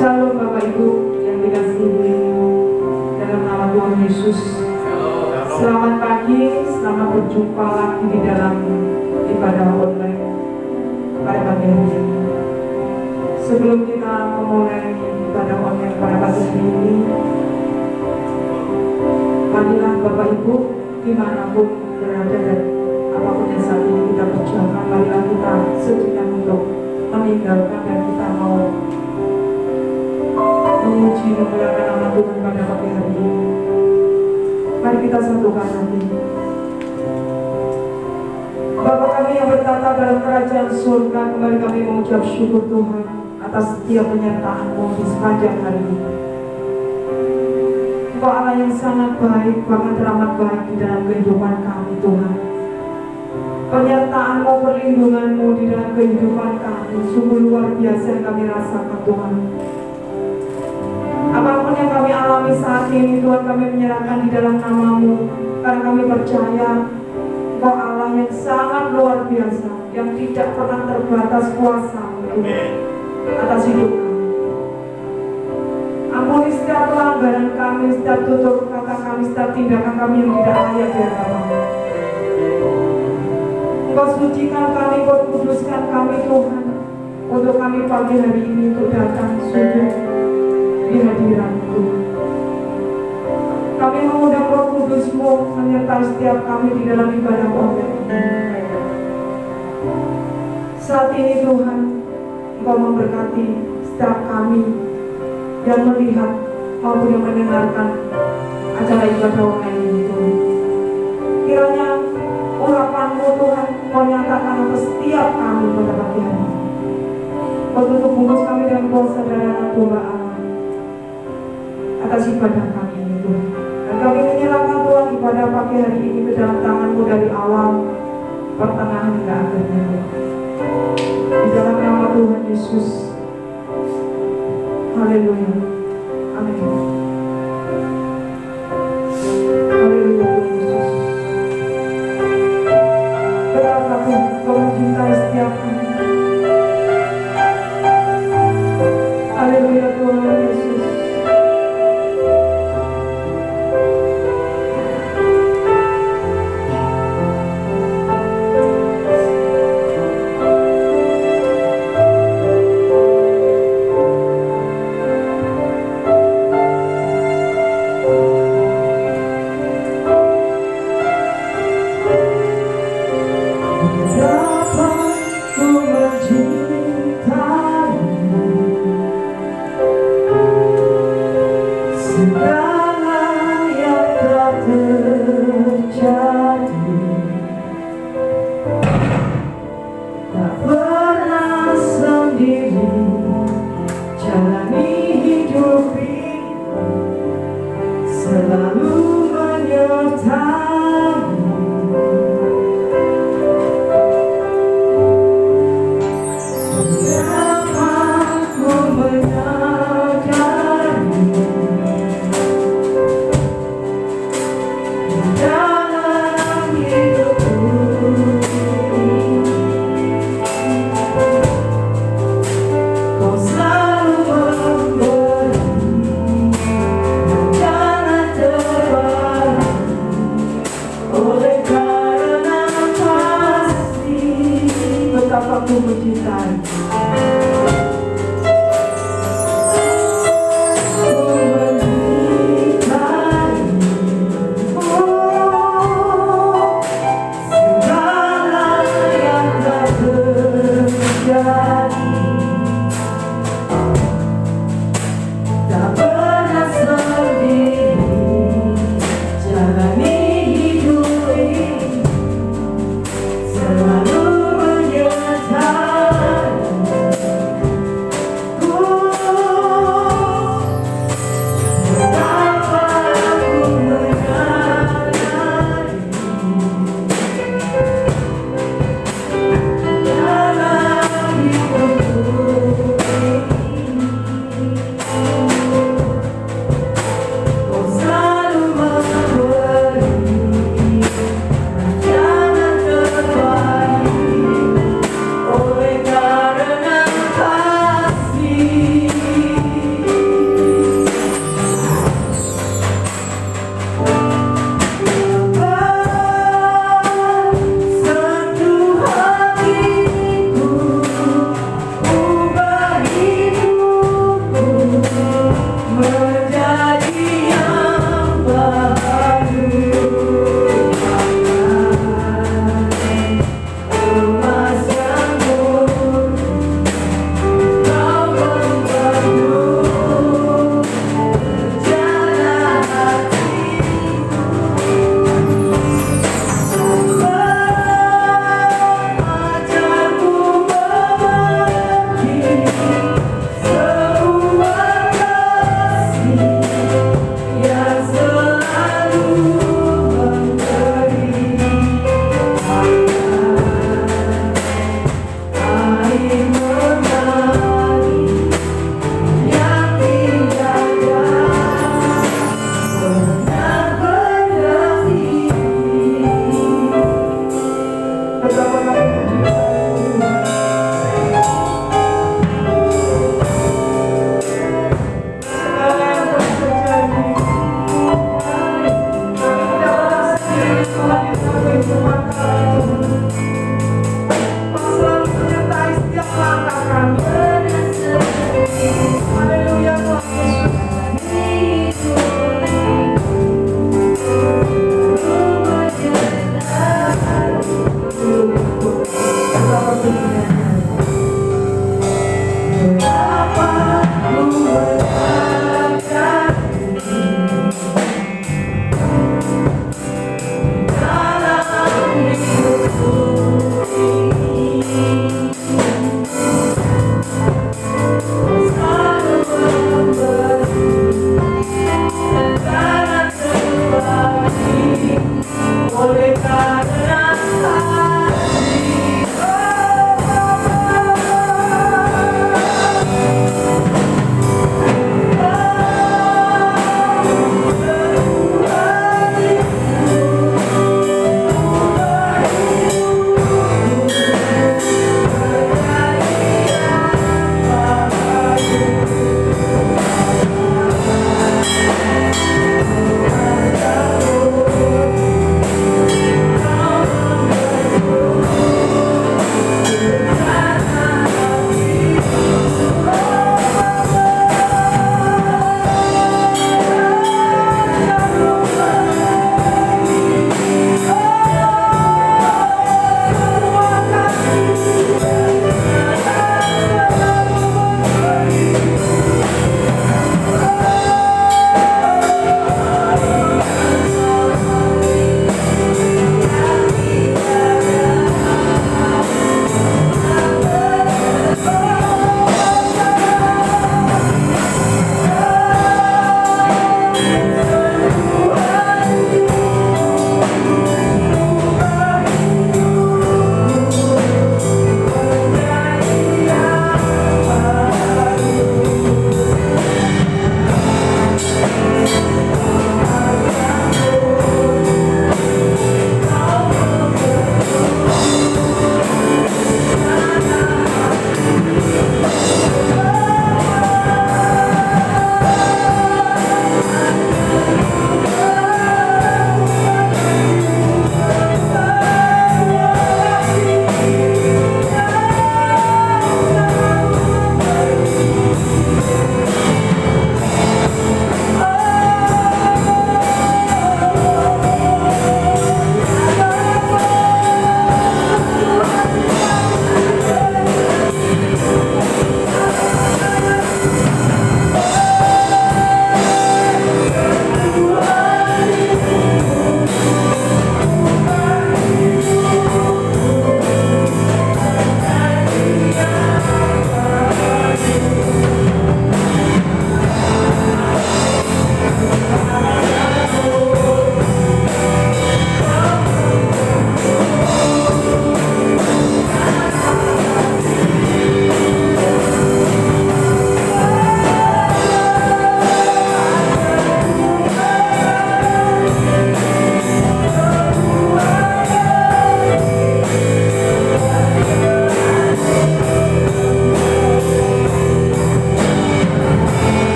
Shalom Bapak Ibu yang dikasihi dalam nama Tuhan Yesus. Selamat pagi, selamat berjumpa lagi di dalam ibadah online pada pagi hari ini. Sebelum kita memulai ibadah online pada pagi hari ini, marilah Bapak Ibu dimanapun berada dan apapun yang saat ini kita kerjakan, marilah kita sejenak untuk meninggalkan dan kita mau memuji memuliakan nama Tuhan pada pagi hari ini. Mari kita satukan hati. Bapa kami yang bertata dalam kerajaan surga, kembali kami mengucap syukur Tuhan atas setiap penyertaan-Mu di sepanjang hari ini. Engkau Allah yang sangat baik, bahkan teramat baik di dalam kehidupan kami Tuhan. Penyertaan-Mu, perlindungan-Mu di dalam kehidupan kami sungguh luar biasa yang kami rasakan Tuhan. Apapun yang kami alami saat ini Tuhan, kami menyerahkan di dalam nama-Mu, karena kami percaya Engkau Allah yang sangat luar biasa, yang tidak pernah terbatas kuasa-Mu atas hidup kami. Ampuni setiap pelanggaran kami, setiap tutur kata kami, setiap tindakan kami yang tidak layak di hadapan-Mu. Engkau sucikan kami, Engkau kuduskan kami Tuhan, untuk kami pagi hari ini untuk datang sujud di hadirat-Mu. Kami mengundang Roh Kudus-Mu menyertai setiap kami di dalam ibadah online ini. Saat ini Tuhan, Engkau memberkati setiap kami yang melihat maupun yang mendengarkan acara ibadah online ini Tuhan. Kiranya urapan-Mu Tuhan Kau nyatakan atas setiap kami pada pagi hari ini. Kau tutup bungkus kami dengan kuasa darah domba Allah atas ibadah kami ini Tuhan. Dan kami menyerahkan Tuhan ibadah pagi hari ini ke dalam tangan-Mu dari awal, pertengahan hingga akhirnya Tuhan. Di dalam nama Tuhan Yesus. Haleluya. Amin. Haleluya Tuhan Yesus. Betapa Tuhan Kau mencintai setiap kami. Haleluya Tuhan Yesus.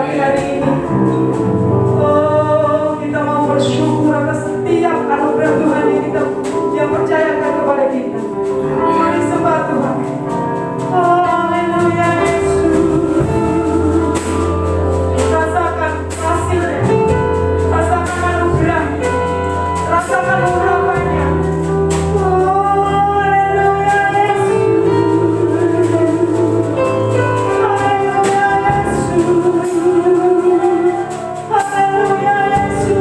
pagi hari ini. Oh, kita mau bersyukur atas setiap anugerah Tuhan yang percayakan kepada kita. Mari sembah Tuhan. Haleluya Yesus. Rasakan kasih-Nya, rasakan anugerah-Nya, rasakan urapan-Nya. Haleluya Yesus. Haleluya Yesus. Haleluya Yesus.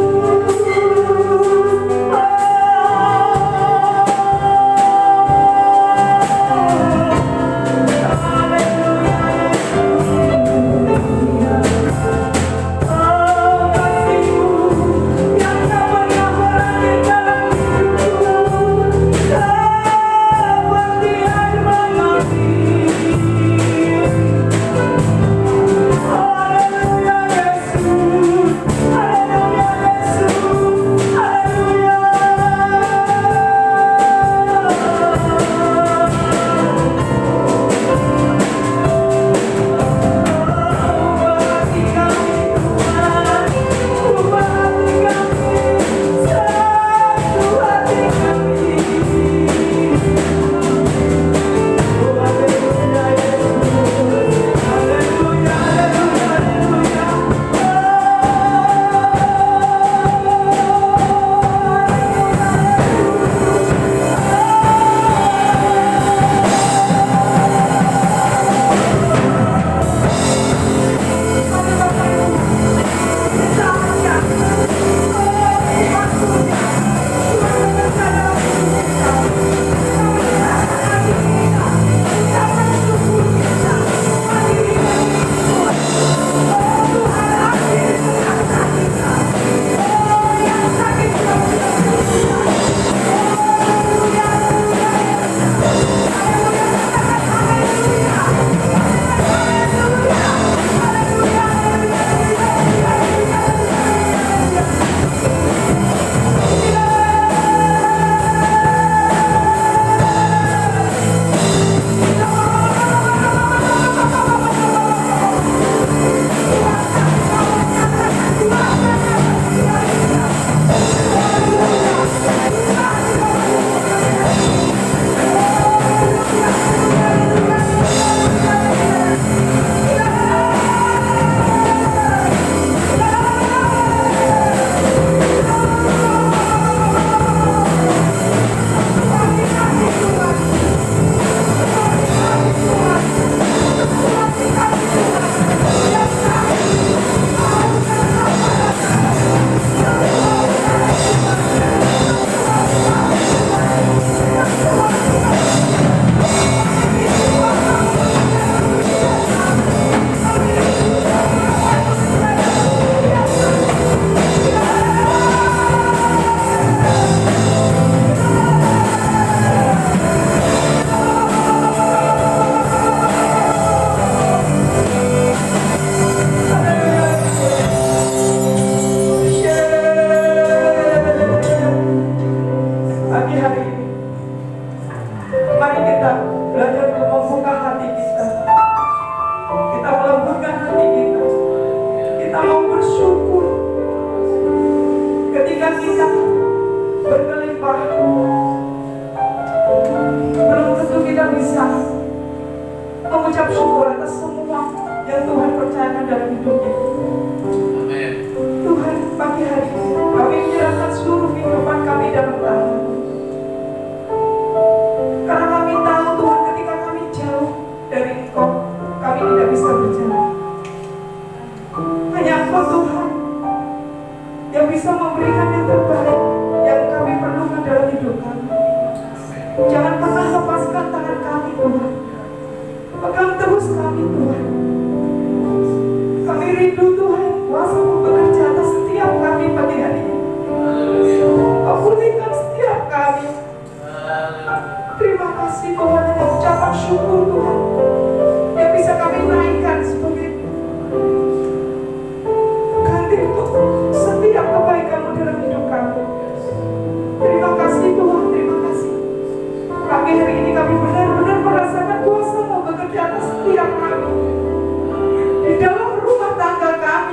Di dalam rumah tangga kami,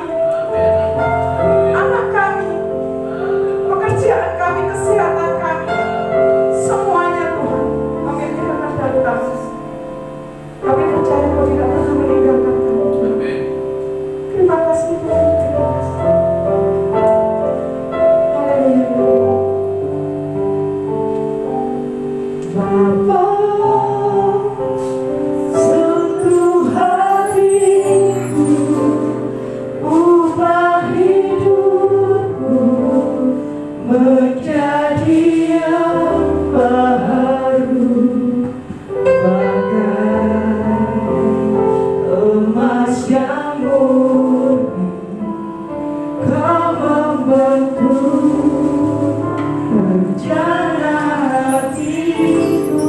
kasih Tuhan, terima kasih. Haleluya. Bapa, sentuh hatiku, ubah hidupku menjadi yang baru, bagai emas yang murni. Kau membentuk rencana hatiku.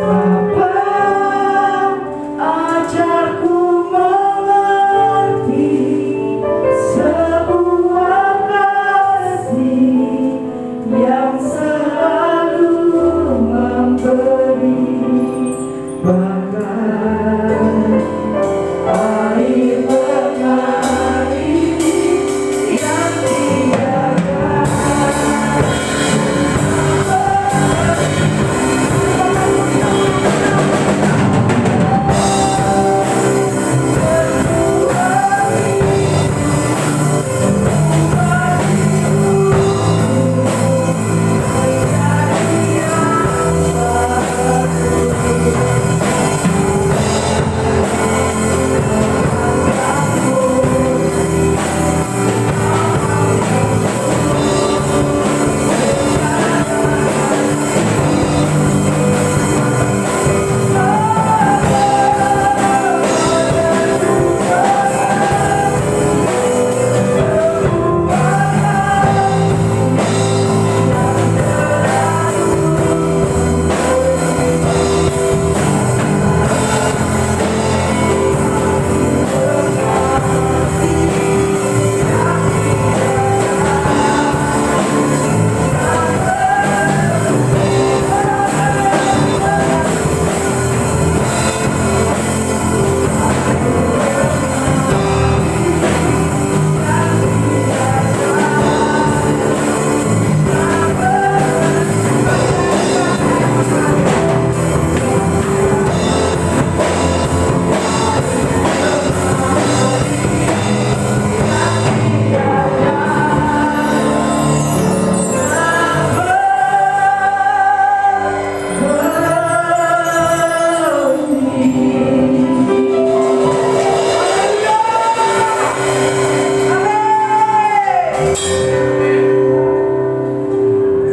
Bapa, ajarku mengerti sebuah kasih yang selalu memberi, bagai air mengalir yang tiada.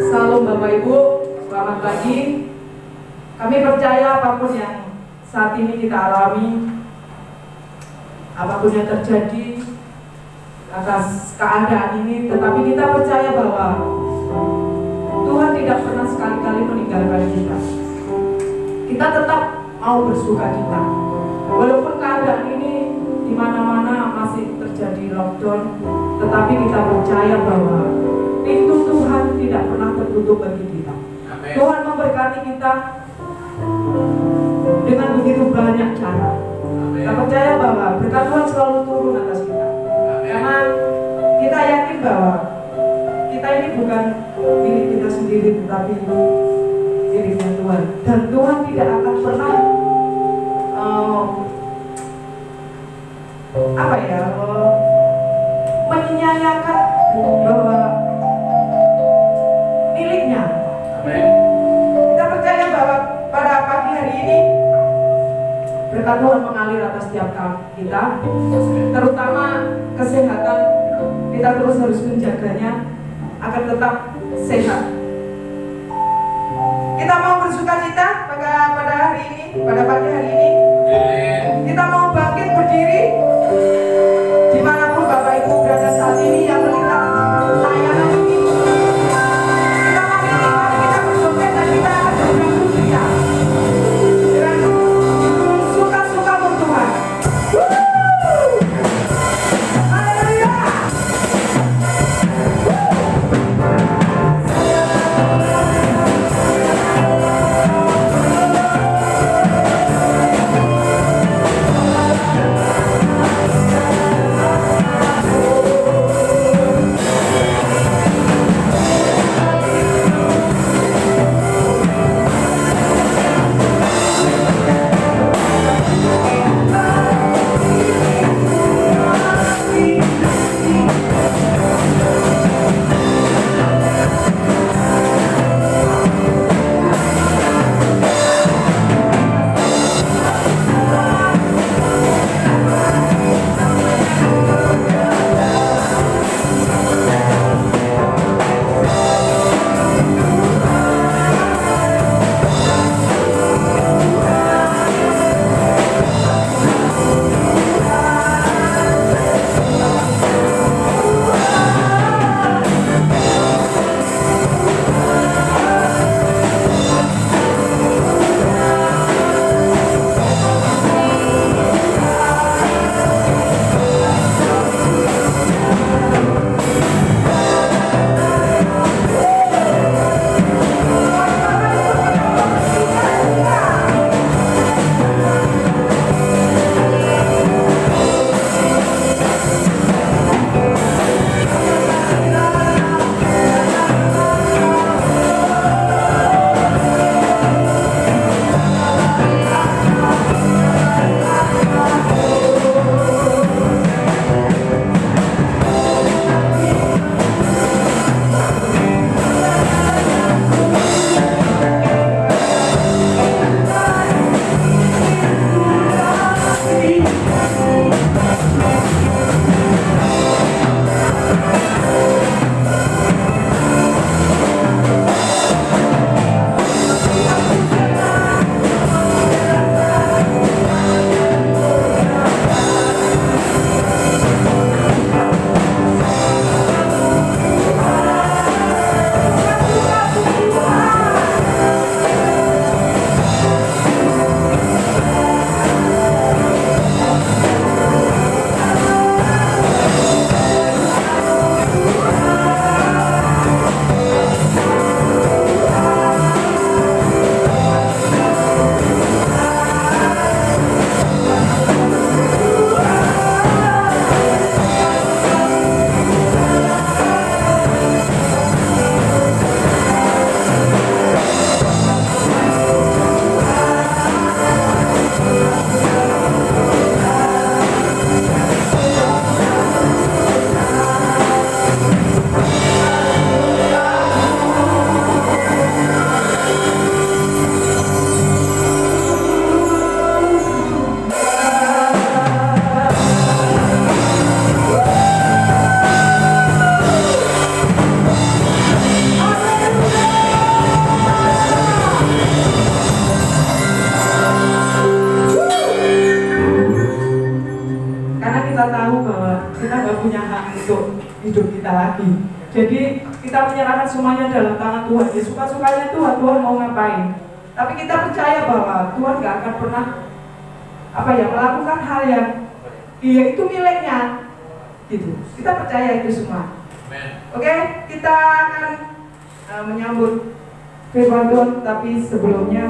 Salam Bapak Ibu, selamat pagi. Kami percaya apapun yang saat ini kita alami, apapun yang terjadi atas keadaan ini, tetapi kita percaya bahwa Tuhan tidak pernah sekali-kali meninggalkan kita. Kita tetap mau bersuka cita, walaupun keadaan ini di mana-mana masih terjadi lockdown, tetapi kita percaya bahwa pintu Tuhan tidak pernah tertutup bagi kita. Amen. Tuhan memberkati kita dengan begitu banyak cara. Amen. Kita percaya bahwa berkat Tuhan selalu turun atas kita. Amen. Karena kita yakin bahwa kita ini bukan milik kita sendiri, tetapi miliknya Tuhan. Dan Tuhan tidak akan pernah menyia-nyiakan bahwa miliknya. Amen. Kita percaya bahwa pada pagi hari ini berkat Tuhan mengalir atas setiap kita, terutama kesehatan. Kita terus harus menjaganya agar tetap sehat. Kita mau bersuka cita pada hari ini, pada pagi hari ini. Kita mau bangkit berdiri dimanapun Bapak Ibu berada saat ini yang melihat tayangan ini. Kita berjoget dan kita akan berjoget dia dengan suka-suka untuk Tuhan. Haleluya. kita tahu bahwa kita nggak punya hak untuk hidup kita lagi. Jadi kita menyerahkan semuanya dalam tangan Tuhan. Ya suka-sukanya Tuhan, Tuhan mau ngapain. Tapi kita percaya bahwa Tuhan nggak akan pernah melakukan hal yang itu miliknya. Gitu. Kita percaya itu semua. Oke, kita akan menyambut firman Tuhan, tapi sebelumnya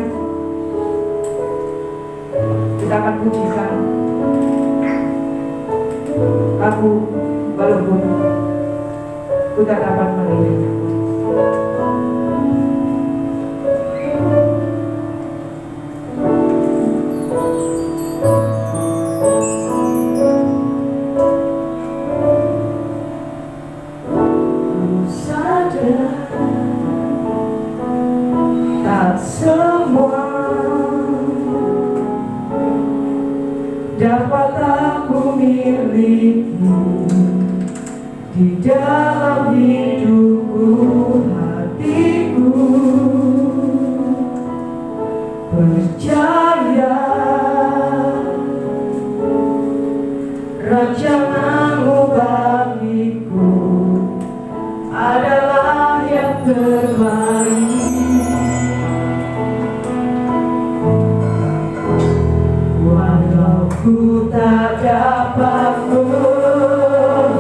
kita akan pujikan lagu walaupun ku tak dapat melihat. Dapat aku miliki di dalam hidupku, hatiku percaya rancanganmu bagiku adalah yang terbaik. Ku tak dapat melihat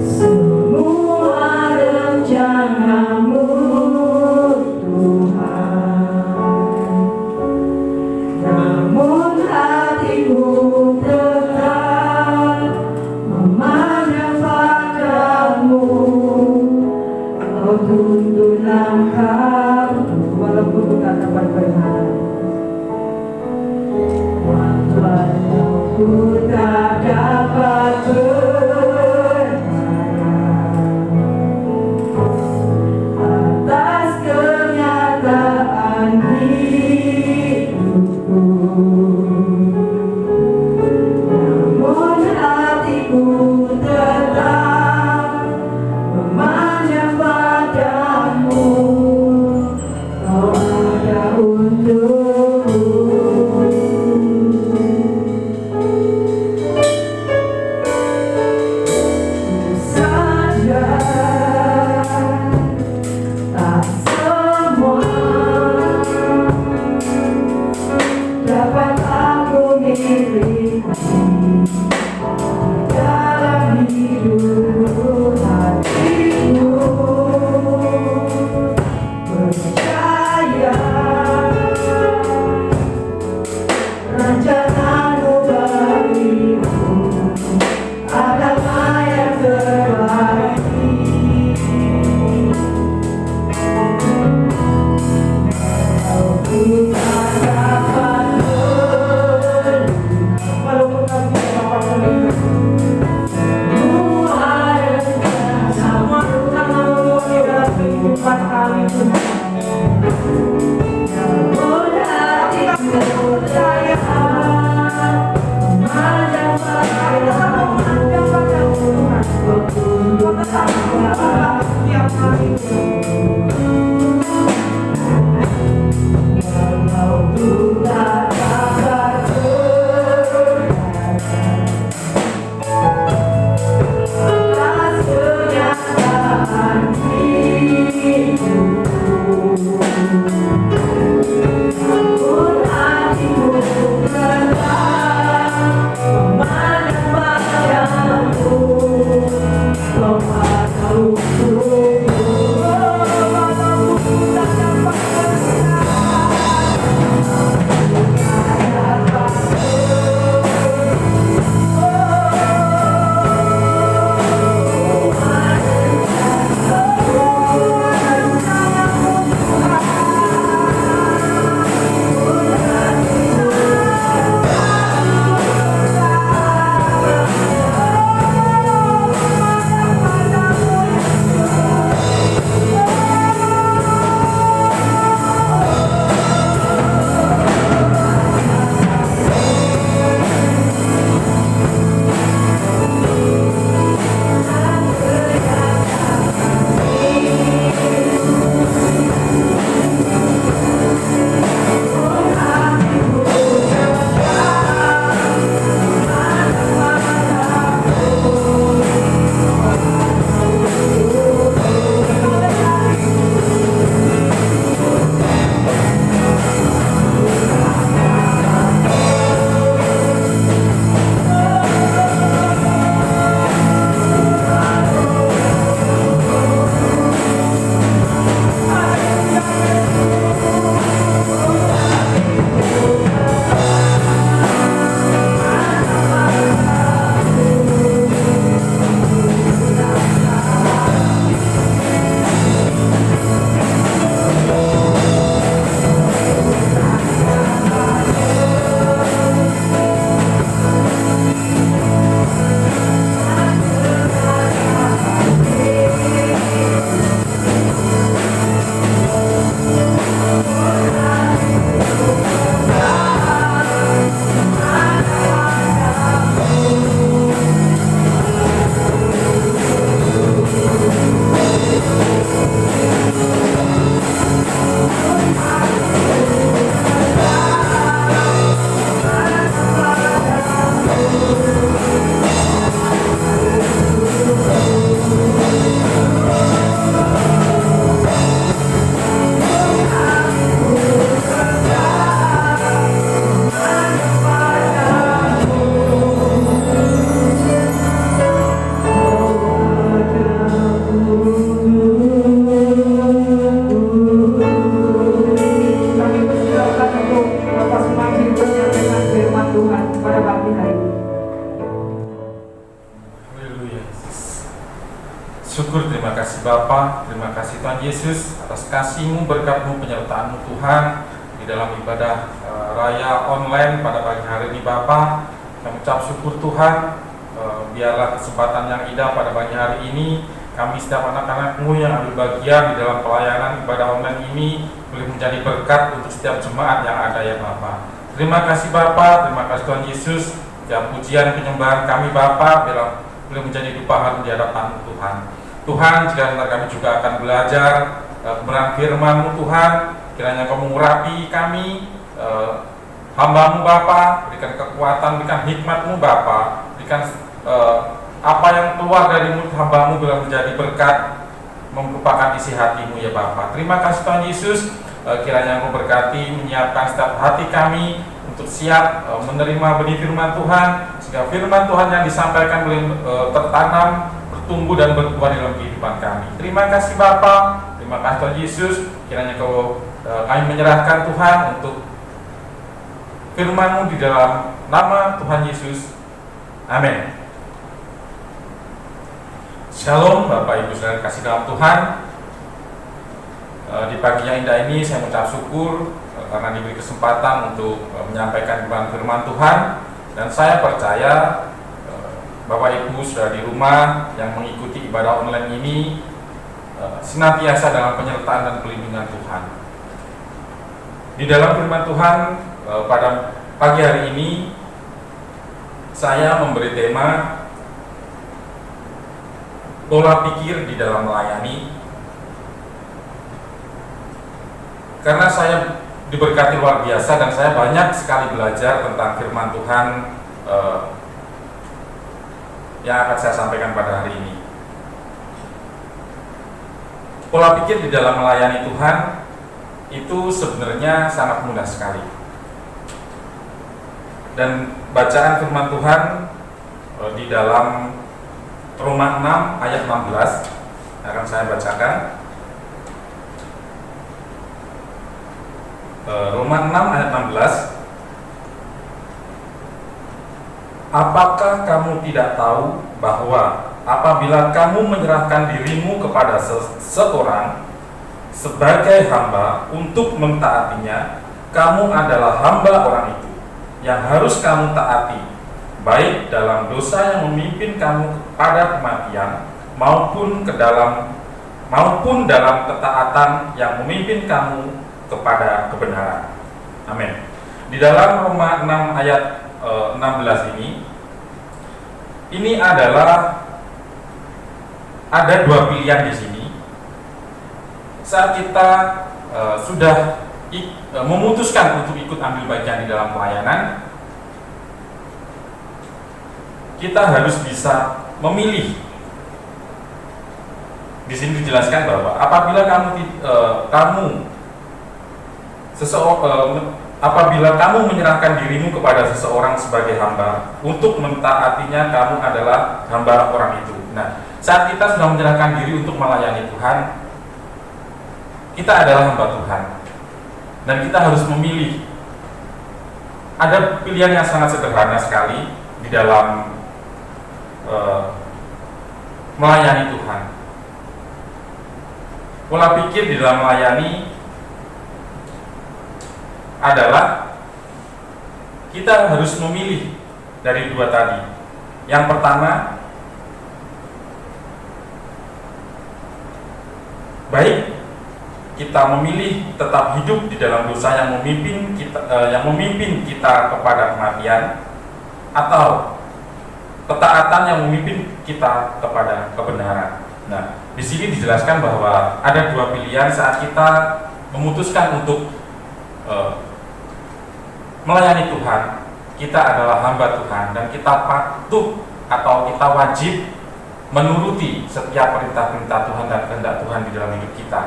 semua rencana-Mu, Tuhan. Namun hatiku tetap memandang padamu. Kau tuntun langkahku walaupun ku tak dapat berharap. Ku tak dapat berharap atas kenyataan hidupku, namun hatiku tetap memandang padamu. Kau ada untukku. pada pagi hari ini. Haleluya. Syukur, terima kasih Bapa, terima kasih Tuhan Yesus atas kasih-Mu, berkat-Mu, penyertaan-Mu Tuhan di dalam ibadah raya online pada pagi hari ini Bapa. Kami ucap syukur Tuhan, biarlah kesempatan yang indah pada pagi hari ini kami setiap anak-anak-Mu yang ambil bagian di dalam pelayanan ibadah online ini boleh menjadi berkat untuk setiap jemaat yang ada ya Bapa. Terima kasih Bapa, terima kasih Tuhan Yesus. Setiap pujian penyembahan kami Bapa boleh menjadi dupahan di hadapan Tuhan. Tuhan, jika nanti kami juga akan belajar kebenaran firman-Mu Tuhan, kiranya Kau mengurapi kami, hamba-Mu Bapa, berikan kekuatan, berikan hikmat-Mu Bapa, berikan apa yang keluar dari mulut hamba-Mu bila menjadi berkat, merupakan isi hati-Mu ya Bapa. Terima kasih Tuhan Yesus, kiranya Engkau berkati, menyiapkan setiap hati kami untuk siap menerima benih firman Tuhan, sehingga firman Tuhan yang disampaikan boleh tertanam, bertumbuh dan berbuah dalam kehidupan kami. Terima kasih Bapa, terima kasih Tuhan Yesus, kiranya kami menyerahkan Tuhan untuk firman-Mu di dalam nama Tuhan Yesus. Amin. Shalom Bapak Ibu Saudara kasih dalam Tuhan. Di pagi yang indah ini saya mengucap syukur karena diberi kesempatan untuk menyampaikan firman Tuhan, dan saya percaya Bapak Ibu sudah di rumah yang mengikuti ibadah online ini senantiasa dalam penyertaan dan pelindungan Tuhan. Di dalam firman Tuhan pada pagi hari ini saya memberi tema pola pikir di dalam melayani, karena saya diberkati luar biasa dan saya banyak sekali belajar tentang firman Tuhan yang akan saya sampaikan pada hari ini. Pola pikir di dalam melayani Tuhan itu sebenarnya sangat mudah sekali. Dan bacaan firman Tuhan di dalam Roma 6 ayat 16 akan saya bacakan. Roma 6 ayat 16. Apakah kamu tidak tahu bahwa apabila kamu menyerahkan dirimu kepada seseorang sebagai hamba untuk mentaatinya, kamu adalah hamba orang itu yang harus kamu taati, baik dalam dosa yang memimpin kamu kepada kematian maupun dalam ketaatan yang memimpin kamu kepada kebenaran. Amin. Di dalam Roma 6 ayat 16 ini adalah ada dua pilihan di sini. Saat kita sudah memutuskan untuk ikut ambil bagian di dalam pelayanan, kita harus bisa memilih. Di sini dijelaskan bahwa apabila apabila kamu menyerahkan dirimu kepada seseorang sebagai hamba untuk mentaatinya, kamu adalah hamba orang itu. Nah, saat kita sudah menyerahkan diri untuk melayani Tuhan, kita adalah hamba Tuhan, dan kita harus memilih. Ada pilihan yang sangat sederhana sekali di dalam melayani Tuhan. Pola pikir di dalam melayani adalah kita harus memilih dari dua tadi. Yang pertama, baik kita memilih tetap hidup di dalam dosa yang memimpin kita kepada kematian, atau ketaatan yang memimpin kita kepada kebenaran. Nah, di sini dijelaskan bahwa ada dua pilihan saat kita memutuskan untuk melayani Tuhan. Kita adalah hamba Tuhan dan kita patut atau kita wajib menuruti setiap perintah-perintah Tuhan dan kehendak Tuhan di dalam hidup kita.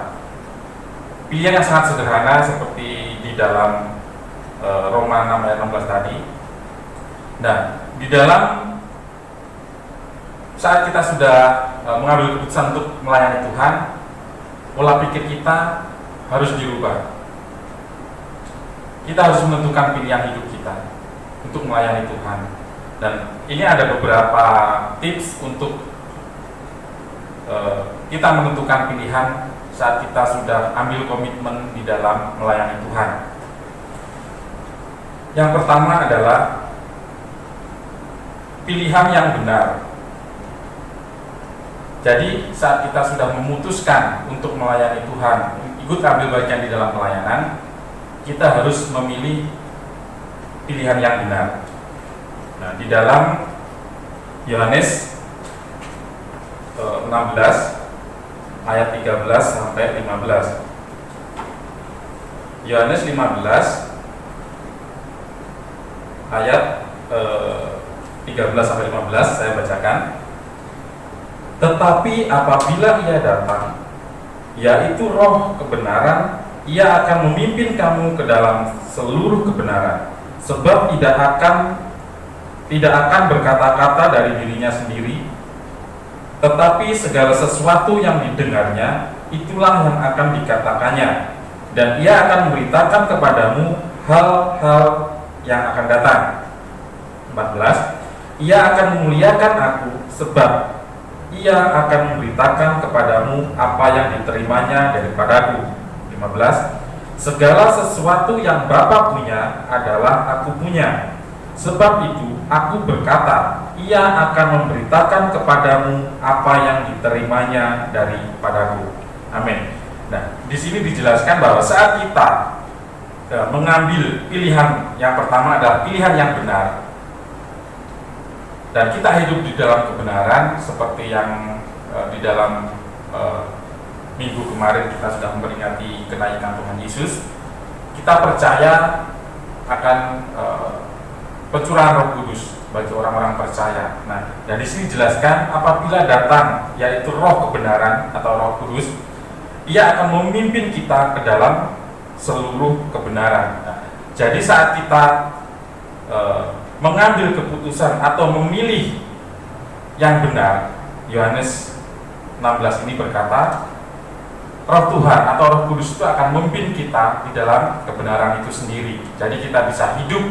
Pilihan yang sangat sederhana seperti di dalam Roma 6 ayat 16 tadi. Nah, di dalam saat kita sudah mengambil keputusan untuk melayani Tuhan, pola pikir kita harus dirubah. Kita harus menentukan pilihan hidup kita. untuk melayani Tuhan. Dan ini ada beberapa tips untuk kita menentukan pilihan saat kita sudah ambil komitmen di dalam melayani Tuhan. Yang pertama adalah pilihan yang benar. Jadi saat kita sudah memutuskan untuk melayani Tuhan, ikut ambil bagian di dalam pelayanan, kita harus memilih pilihan yang benar. Nah, di dalam Yohanes 16 ayat 13 sampai 15. Yohanes 15 ayat 13 sampai 15 saya bacakan. Tetapi apabila Ia datang, yaitu Roh kebenaran, Ia akan memimpin kamu ke dalam seluruh kebenaran, sebab tidak akan berkata-kata dari dirinya sendiri, tetapi segala sesuatu yang didengarnya, itulah yang akan dikatakannya, dan Ia akan memberitakan kepadamu hal-hal yang akan datang. 14. Ia akan memuliakan aku, sebab Ia akan memberitakan kepadamu apa yang diterimanya daripadaku. 15. Segala sesuatu yang Bapa punya adalah aku punya. Sebab itu aku berkata, Ia akan memberitakan kepadamu apa yang diterimanya daripadaku. Amin. Nah, di sini dijelaskan bahwa saat kita mengambil pilihan yang pertama adalah pilihan yang benar, dan kita hidup di dalam kebenaran seperti yang di dalam minggu kemarin kita sudah memperingati kenaikan Tuhan Yesus. Kita percaya akan pencurahan Roh Kudus bagi orang-orang percaya. Nah, dan di sini dijelaskan apabila datang yaitu Roh kebenaran atau Roh Kudus, Ia akan memimpin kita ke dalam seluruh kebenaran. Nah, jadi saat kita mengambil keputusan atau memilih yang benar, Yohanes 16 ini berkata, Roh Tuhan atau Roh Kudus itu akan memimpin kita di dalam kebenaran itu sendiri. Jadi kita bisa hidup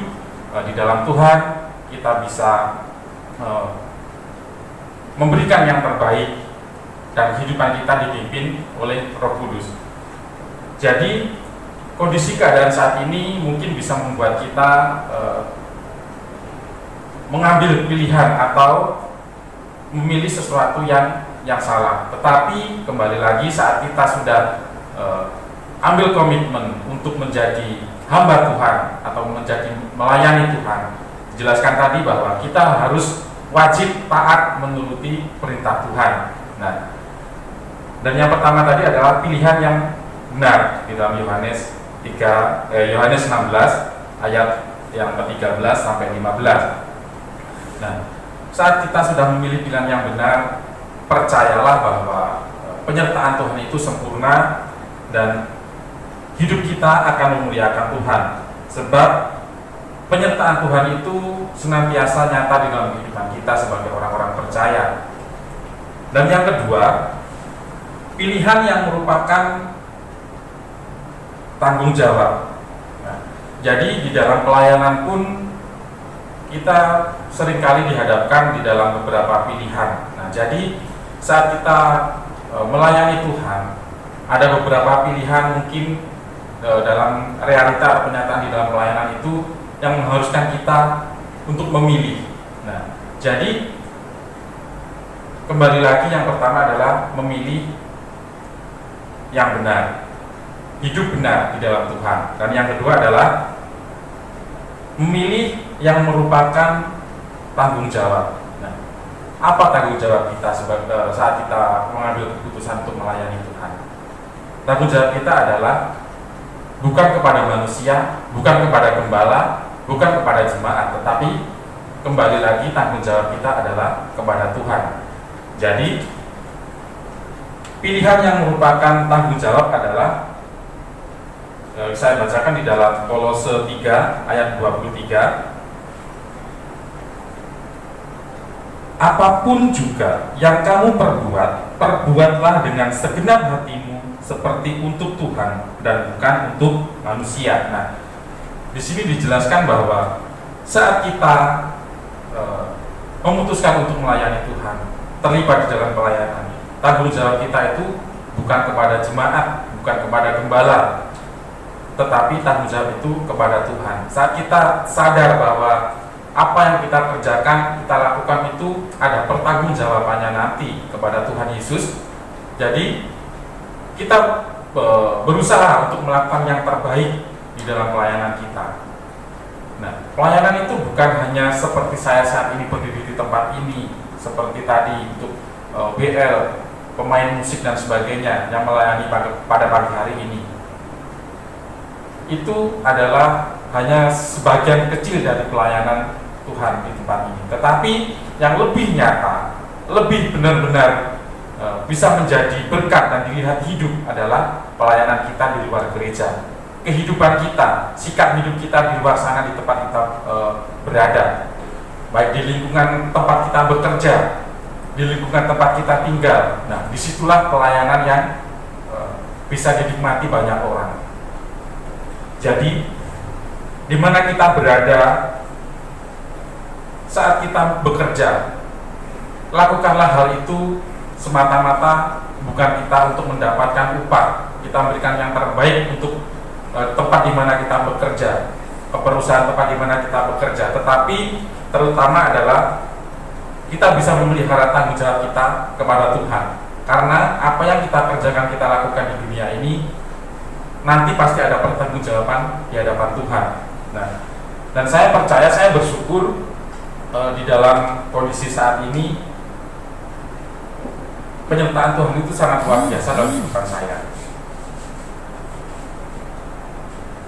di dalam Tuhan, kita bisa memberikan yang terbaik, dan kehidupan kita dipimpin oleh Roh Kudus. Jadi kondisi keadaan saat ini mungkin bisa membuat kita mengambil pilihan atau memilih sesuatu yang salah. Tetapi kembali lagi saat kita sudah ambil komitmen untuk menjadi hamba Tuhan atau menjadi melayani Tuhan, jelaskan tadi bahwa kita harus wajib taat menuruti perintah Tuhan. Nah, dan yang pertama tadi adalah pilihan yang benar di dalam Yohanes 16 ayat yang ke-13 sampai 15. Nah, saat kita sudah memilih pilihan yang benar, percayalah bahwa penyertaan Tuhan itu sempurna dan hidup kita akan memuliakan Tuhan. Sebab penyertaan Tuhan itu senantiasa nyata di dalam kehidupan kita sebagai orang-orang percaya. Dan yang kedua, pilihan yang merupakan tanggung jawab. Nah, jadi di dalam pelayanan pun kita seringkali dihadapkan di dalam beberapa pilihan. Nah, jadi saat kita melayani Tuhan, ada beberapa pilihan mungkin dalam realita atau kenyataan di dalam pelayanan itu yang mengharuskan kita untuk memilih. Nah, jadi kembali lagi yang pertama adalah memilih yang benar, hidup benar di dalam Tuhan. Dan yang kedua adalah memilih yang merupakan tanggung jawab. Nah, apa tanggung jawab kita saat kita mengambil keputusan untuk melayani Tuhan? Tanggung jawab kita adalah bukan kepada manusia, bukan kepada gembala, bukan kepada jemaat, tetapi kembali lagi tanggung jawab kita adalah kepada Tuhan. Jadi pilihan yang merupakan tanggung jawab adalah, saya bacakan di dalam Kolose 3 ayat 23. Apapun juga yang kamu perbuat, perbuatlah dengan segenap hatimu seperti untuk Tuhan dan bukan untuk manusia. Nah, di sini dijelaskan bahwa saat kita memutuskan untuk melayani Tuhan, terlibat di dalam pelayanan, tanggung jawab kita itu bukan kepada jemaat, bukan kepada gembala, tetapi tanggung jawab itu kepada Tuhan. Saat kita sadar bahwa apa yang kita kerjakan, kita lakukan itu ada pertanggungjawabannya nanti kepada Tuhan Yesus, jadi kita berusaha untuk melakukan yang terbaik di dalam pelayanan kita. Nah, pelayanan itu bukan hanya seperti saya saat ini berdiri di tempat ini, seperti tadi untuk BL, pemain musik dan sebagainya yang melayani pada pagi hari ini. Itu adalah hanya sebagian kecil dari pelayanan Tuhan di tempat ini. Tetapi yang lebih nyata, lebih benar-benar bisa menjadi berkat dan dilihat hidup adalah pelayanan kita di luar gereja. Kehidupan kita, sikap hidup kita di luar sana di tempat kita berada, baik di lingkungan tempat kita bekerja, di lingkungan tempat kita tinggal. Nah, disitulah pelayanan yang bisa dinikmati banyak orang. Jadi, di mana kita berada saat kita bekerja, lakukanlah hal itu semata-mata bukan kita untuk mendapatkan upah. Kita memberikan yang terbaik untuk tempat di mana kita bekerja, ke perusahaan tempat di mana kita bekerja, tetapi terutama adalah kita bisa memelihara tanggung jawab kita kepada Tuhan. Karena apa yang kita kerjakan, kita lakukan di dunia ini, nanti pasti ada pertanggungjawaban di hadapan Tuhan. Nah, dan saya percaya, saya bersyukur di dalam kondisi saat ini penyertaan Tuhan itu sangat luar biasa dalam kehidupan saya.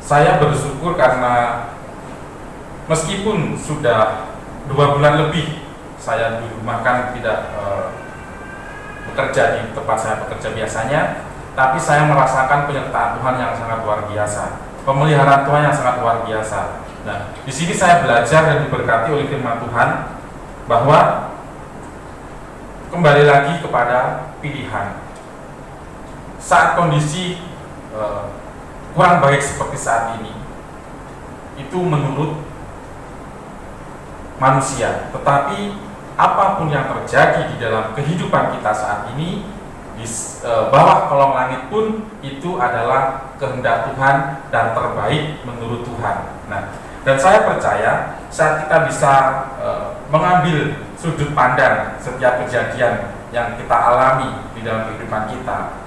Saya bersyukur karena meskipun sudah 2 bulan lebih saya dirumahkan, tidak bekerja di tempat saya bekerja biasanya, tapi saya merasakan penyertaan Tuhan yang sangat luar biasa, pemeliharaan Tuhan yang sangat luar biasa. Nah, di sini saya belajar dan diberkati oleh firman Tuhan bahwa kembali lagi kepada pilihan. Saat kondisi kurang baik seperti saat ini, itu menurut manusia, tetapi apapun yang terjadi di dalam kehidupan kita saat ini, di bawah kolong langit pun itu adalah kehendak Tuhan dan terbaik menurut Tuhan. Nah, dan saya percaya saat kita bisa mengambil sudut pandang setiap kejadian yang kita alami di dalam kehidupan kita,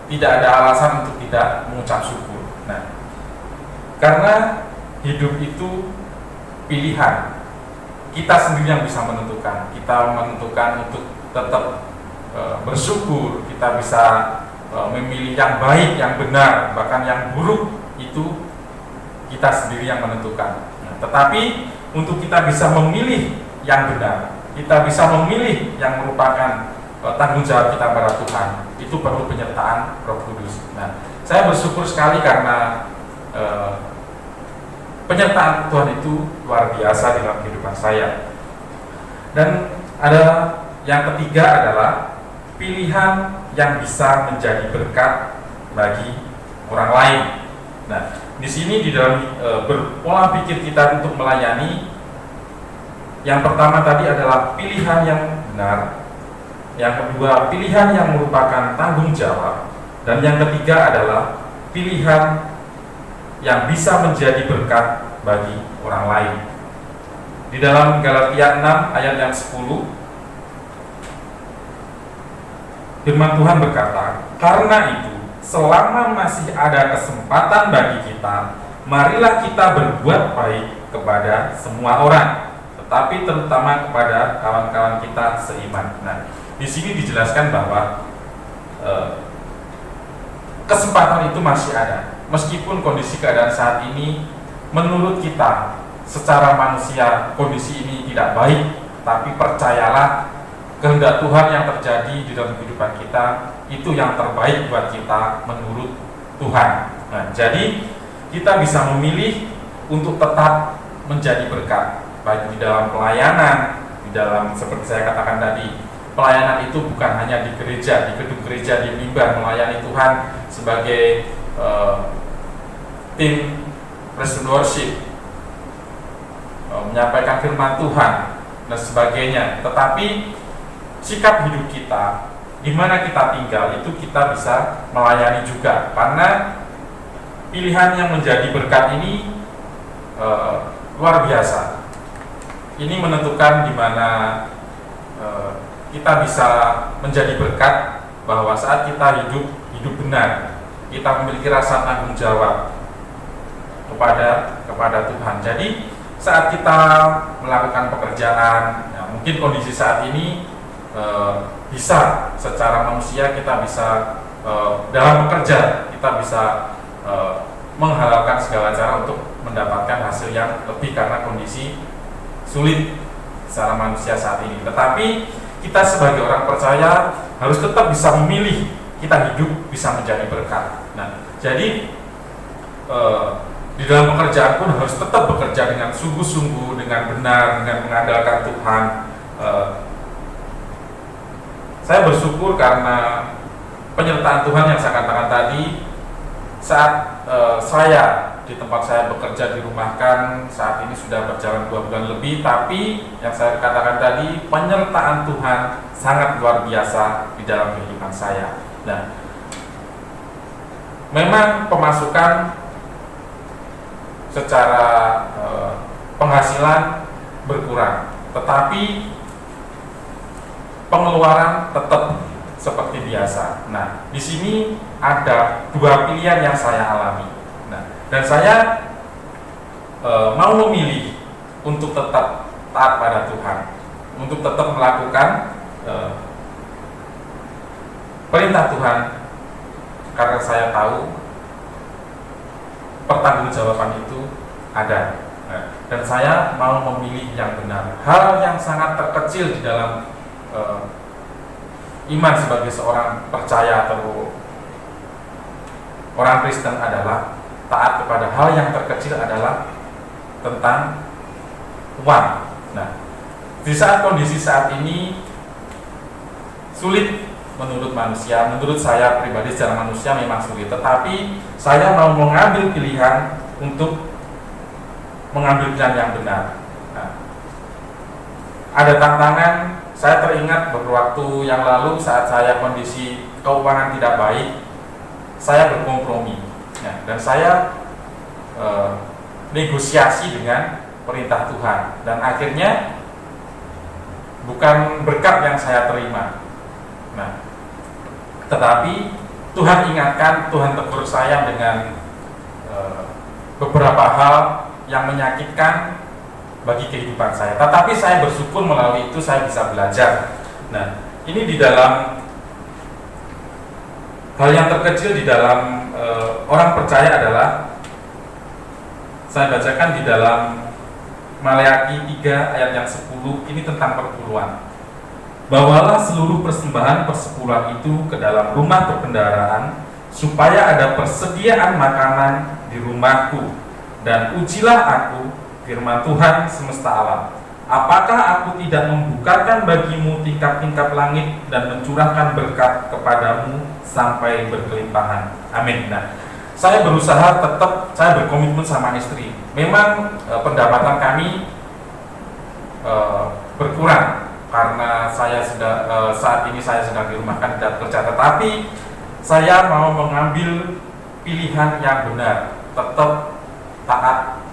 tidak ada alasan untuk tidak mengucap syukur. Nah, karena hidup itu pilihan, kita sendiri yang bisa menentukan. Kita menentukan untuk tetap bersyukur, kita bisa memilih yang baik, yang benar, bahkan yang buruk itu kita sendiri yang menentukan. Nah, tetapi untuk kita bisa memilih yang benar, kita bisa memilih yang merupakan tanggung jawab kita pada Tuhan, itu perlu penyertaan Roh Kudus. Nah, saya bersyukur sekali karena penyertaan Tuhan itu luar biasa dalam kehidupan saya. Dan ada yang ketiga adalah pilihan yang bisa menjadi berkat bagi orang lain. Nah, di sini di dalam berpola pikir kita untuk melayani, yang pertama tadi adalah pilihan yang benar, yang kedua pilihan yang merupakan tanggung jawab, dan yang ketiga adalah pilihan yang bisa menjadi berkat bagi orang lain. Di dalam Galatia 6 ayat yang 10, firman Tuhan berkata, "Karena itu, selama masih ada kesempatan bagi kita, marilah kita berbuat baik kepada semua orang, tetapi terutama kepada kawan-kawan kita seiman." Nah, di sini dijelaskan bahwa kesempatan itu masih ada. Meskipun kondisi keadaan saat ini menurut kita secara manusia kondisi ini tidak baik, tapi percayalah kehendak Tuhan yang terjadi di dalam kehidupan kita itu yang terbaik buat kita menurut Tuhan. Nah, jadi kita bisa memilih untuk tetap menjadi berkat, baik di dalam pelayanan, di dalam seperti saya katakan tadi, pelayanan itu bukan hanya di gereja, di gedung gereja, di mimbar melayani Tuhan sebagai tim praise and worship, menyampaikan firman Tuhan dan sebagainya. Tetapi sikap hidup kita, di mana kita tinggal, itu kita bisa melayani juga. Karena pilihan yang menjadi berkat ini luar biasa. Ini menentukan di mana kita bisa menjadi berkat, bahwa saat kita hidup benar, kita memiliki rasa tanggung jawab kepada Tuhan. Jadi saat kita melakukan pekerjaan, ya, mungkin kondisi saat ini bisa secara manusia kita bisa dalam bekerja kita bisa menghalalkan segala cara untuk mendapatkan hasil yang lebih karena kondisi sulit secara manusia saat ini. Tetapi kita sebagai orang percaya harus tetap bisa memilih, kita hidup bisa menjadi berkat. Nah, jadi di dalam pekerjaan pun harus tetap bekerja dengan sungguh-sungguh, dengan benar, dengan mengandalkan Tuhan. Saya bersyukur karena penyertaan Tuhan yang saya katakan tadi. Saat saya di tempat saya bekerja dirumahkan, saat ini sudah berjalan 2 bulan lebih, tapi yang saya katakan tadi, penyertaan Tuhan sangat luar biasa di dalam kehidupan saya. Nah, memang pemasukan secara penghasilan berkurang, tetapi pengeluaran tetap seperti biasa. Nah, di sini ada 2 pilihan yang saya alami. Nah, dan saya mau memilih untuk tetap taat pada Tuhan, untuk tetap melakukan perintah Tuhan, karena saya tahu pertanggungjawaban itu ada. Dan saya mau memilih yang benar. Hal yang sangat terkecil di dalam iman sebagai seorang percaya atau orang Kristen adalah taat kepada hal yang terkecil adalah tentang uang. Nah, di saat kondisi saat ini sulit menurut manusia, menurut saya pribadi secara manusia memang sulit, tetapi saya mau mengambil pilihan untuk mengambil pilihan yang benar. Nah, ada tantangan. Saya teringat beberapa waktu yang lalu saat saya kondisi keuangan tidak baik, saya berkompromi, ya, dan saya negosiasi dengan perintah Tuhan, dan akhirnya bukan berkat yang saya terima. Nah, tetapi Tuhan ingatkan, Tuhan tegur saya dengan beberapa hal yang menyakitkan bagi kehidupan saya. Tetapi saya bersyukur melalui itu saya bisa belajar. Nah, ini di dalam hal yang terkecil di dalam orang percaya adalah, saya bacakan di dalam Maleakhi 3 ayat yang 10, ini tentang perpuluhan. Bawalah seluruh persembahan persepuluhan itu ke dalam rumah perbendaharaan, supaya ada persediaan makanan di rumahku, dan ujilah aku, firman Tuhan semesta alam, apakah aku tidak membukakan bagimu tingkap-tingkap langit dan mencurahkan berkat kepadamu sampai berkelimpahan. Amin. Nah, saya berusaha tetap, saya berkomitmen sama istri. Memang pendapatan kami berkurang karena saya sudah saat ini saya sedang dirumahkan tidak bekerja, tetapi saya mau mengambil pilihan yang benar, tetap taat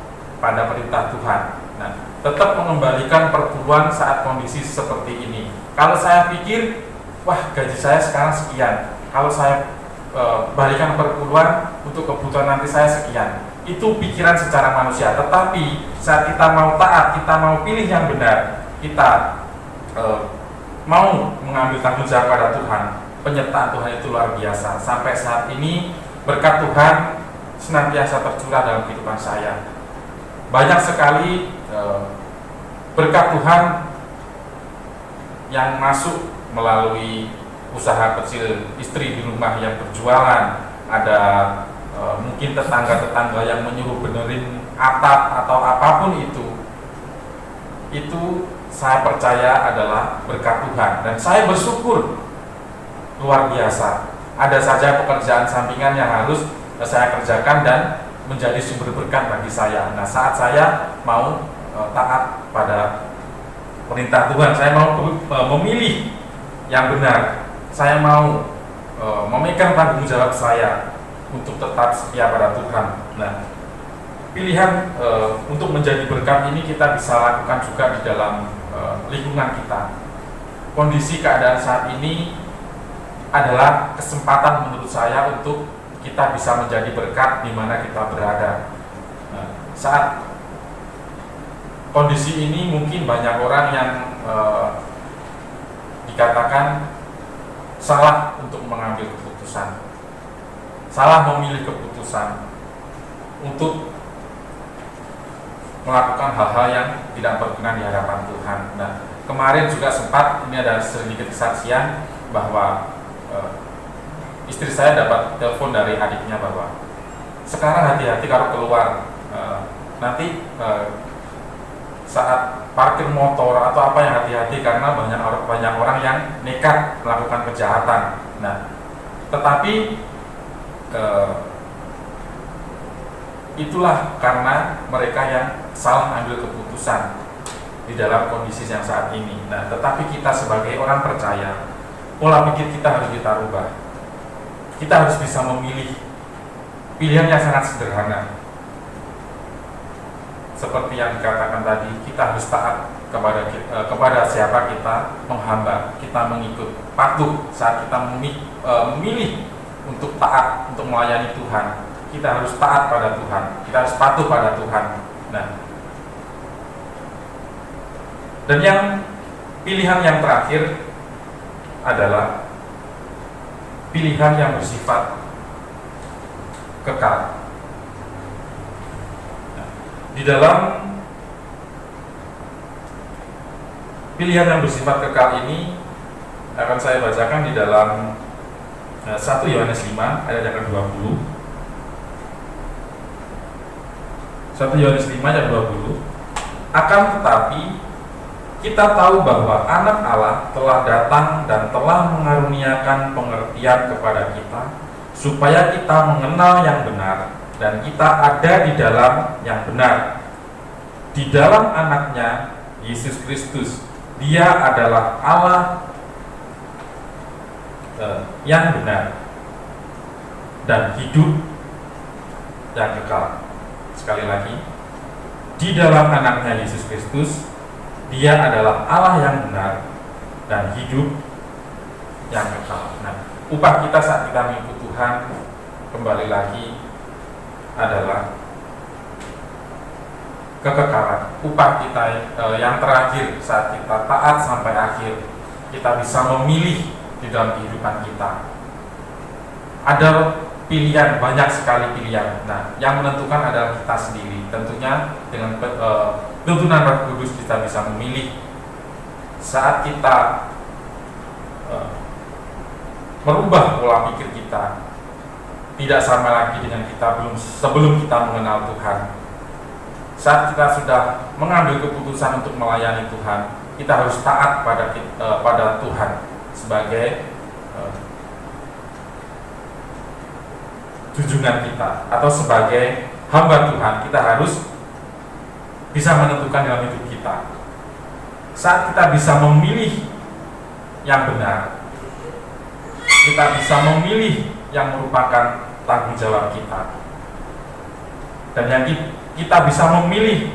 pada perintah Tuhan. Nah, tetap mengembalikan perpuluhan saat kondisi seperti ini. Kalau saya pikir, wah gaji saya sekarang sekian, kalau saya balikan perpuluhan untuk kebutuhan nanti saya sekian, itu pikiran secara manusia. Tetapi saat kita mau taat, kita mau pilih yang benar, kita mau mengambil tanggung jawab pada Tuhan, penyertaan Tuhan itu luar biasa. Sampai saat ini berkat Tuhan senantiasa tercurah dalam kehidupan saya. Banyak sekali berkat Tuhan yang masuk melalui usaha kecil istri di rumah yang berjualan. Ada mungkin tetangga-tetangga yang menyuruh benerin atap atau apapun itu saya percaya adalah berkat Tuhan, dan saya bersyukur luar biasa. Ada saja pekerjaan sampingan yang harus saya kerjakan dan menjadi sumber berkat bagi saya. Nah, saat saya mau taat pada perintah Tuhan. Saya mau memilih yang benar. Saya mau memegang tanggung jawab saya untuk tetap setia pada Tuhan. Nah, pilihan untuk menjadi berkat ini kita bisa lakukan juga di dalam lingkungan kita. Kondisi keadaan saat ini adalah kesempatan menurut saya untuk kita bisa menjadi berkat di mana kita berada. Nah, saat kondisi ini mungkin banyak orang yang dikatakan salah untuk mengambil keputusan, salah memilih keputusan untuk melakukan hal-hal yang tidak berkenan di hadapan Tuhan. Nah, kemarin juga sempat, ini ada sedikit kesaksian bahwa istri saya dapat telepon dari adiknya bahwa sekarang hati-hati kalau keluar, nanti saat parkir motor atau apa yang hati-hati karena banyak orang yang nekat melakukan kejahatan. Nah, tetapi itulah karena mereka yang salah ambil keputusan di dalam kondisi yang saat ini. Nah, tetapi kita sebagai orang percaya, pola pikir kita harus kita rubah. Kita harus bisa memilih pilihan yang sangat sederhana. Seperti yang dikatakan tadi, kita harus taat kepada siapa kita menghamba, kita mengikut, patuh saat kita memilih untuk taat, untuk melayani Tuhan. Kita harus taat pada Tuhan, kita harus patuh pada Tuhan. Nah, dan yang pilihan yang terakhir adalah pilihan yang bersifat kekal. Nah, di dalam pilihan yang bersifat kekal ini akan saya bacakan di dalam 1 Yohanes 5 ayat yang ke-20. 1 Yohanes 5 ayat 20. Akan tetapi kita tahu bahwa anak Allah telah datang dan telah mengaruniakan pengertian kepada kita supaya kita mengenal yang benar dan kita ada di dalam yang benar, di dalam anaknya Yesus Kristus. Dia adalah Allah yang benar dan hidup yang kekal. Sekali lagi, di dalam anaknya Yesus Kristus, Dia adalah Allah yang benar dan hidup yang kekal. Nah, upah kita saat kita mengikut Tuhan, kembali lagi, adalah kekekalan. Upah kita yang terakhir saat kita taat sampai akhir, kita bisa memilih di dalam kehidupan kita. Ada pilihan, banyak sekali pilihan. Nah, yang menentukan adalah kita sendiri. Tentunya dengan tuntunan Roh Kudus kita bisa memilih. Saat kita merubah pola pikir kita, tidak sama lagi dengan kita sebelum kita mengenal Tuhan. Saat kita sudah mengambil keputusan untuk melayani Tuhan, kita harus taat pada Tuhan sebagai junjungan kita, atau sebagai hamba Tuhan. Kita harus bisa menentukan dalam hidup kita. Saat kita bisa memilih yang benar, kita bisa memilih yang merupakan tanggung jawab kita, dan yang kita bisa memilih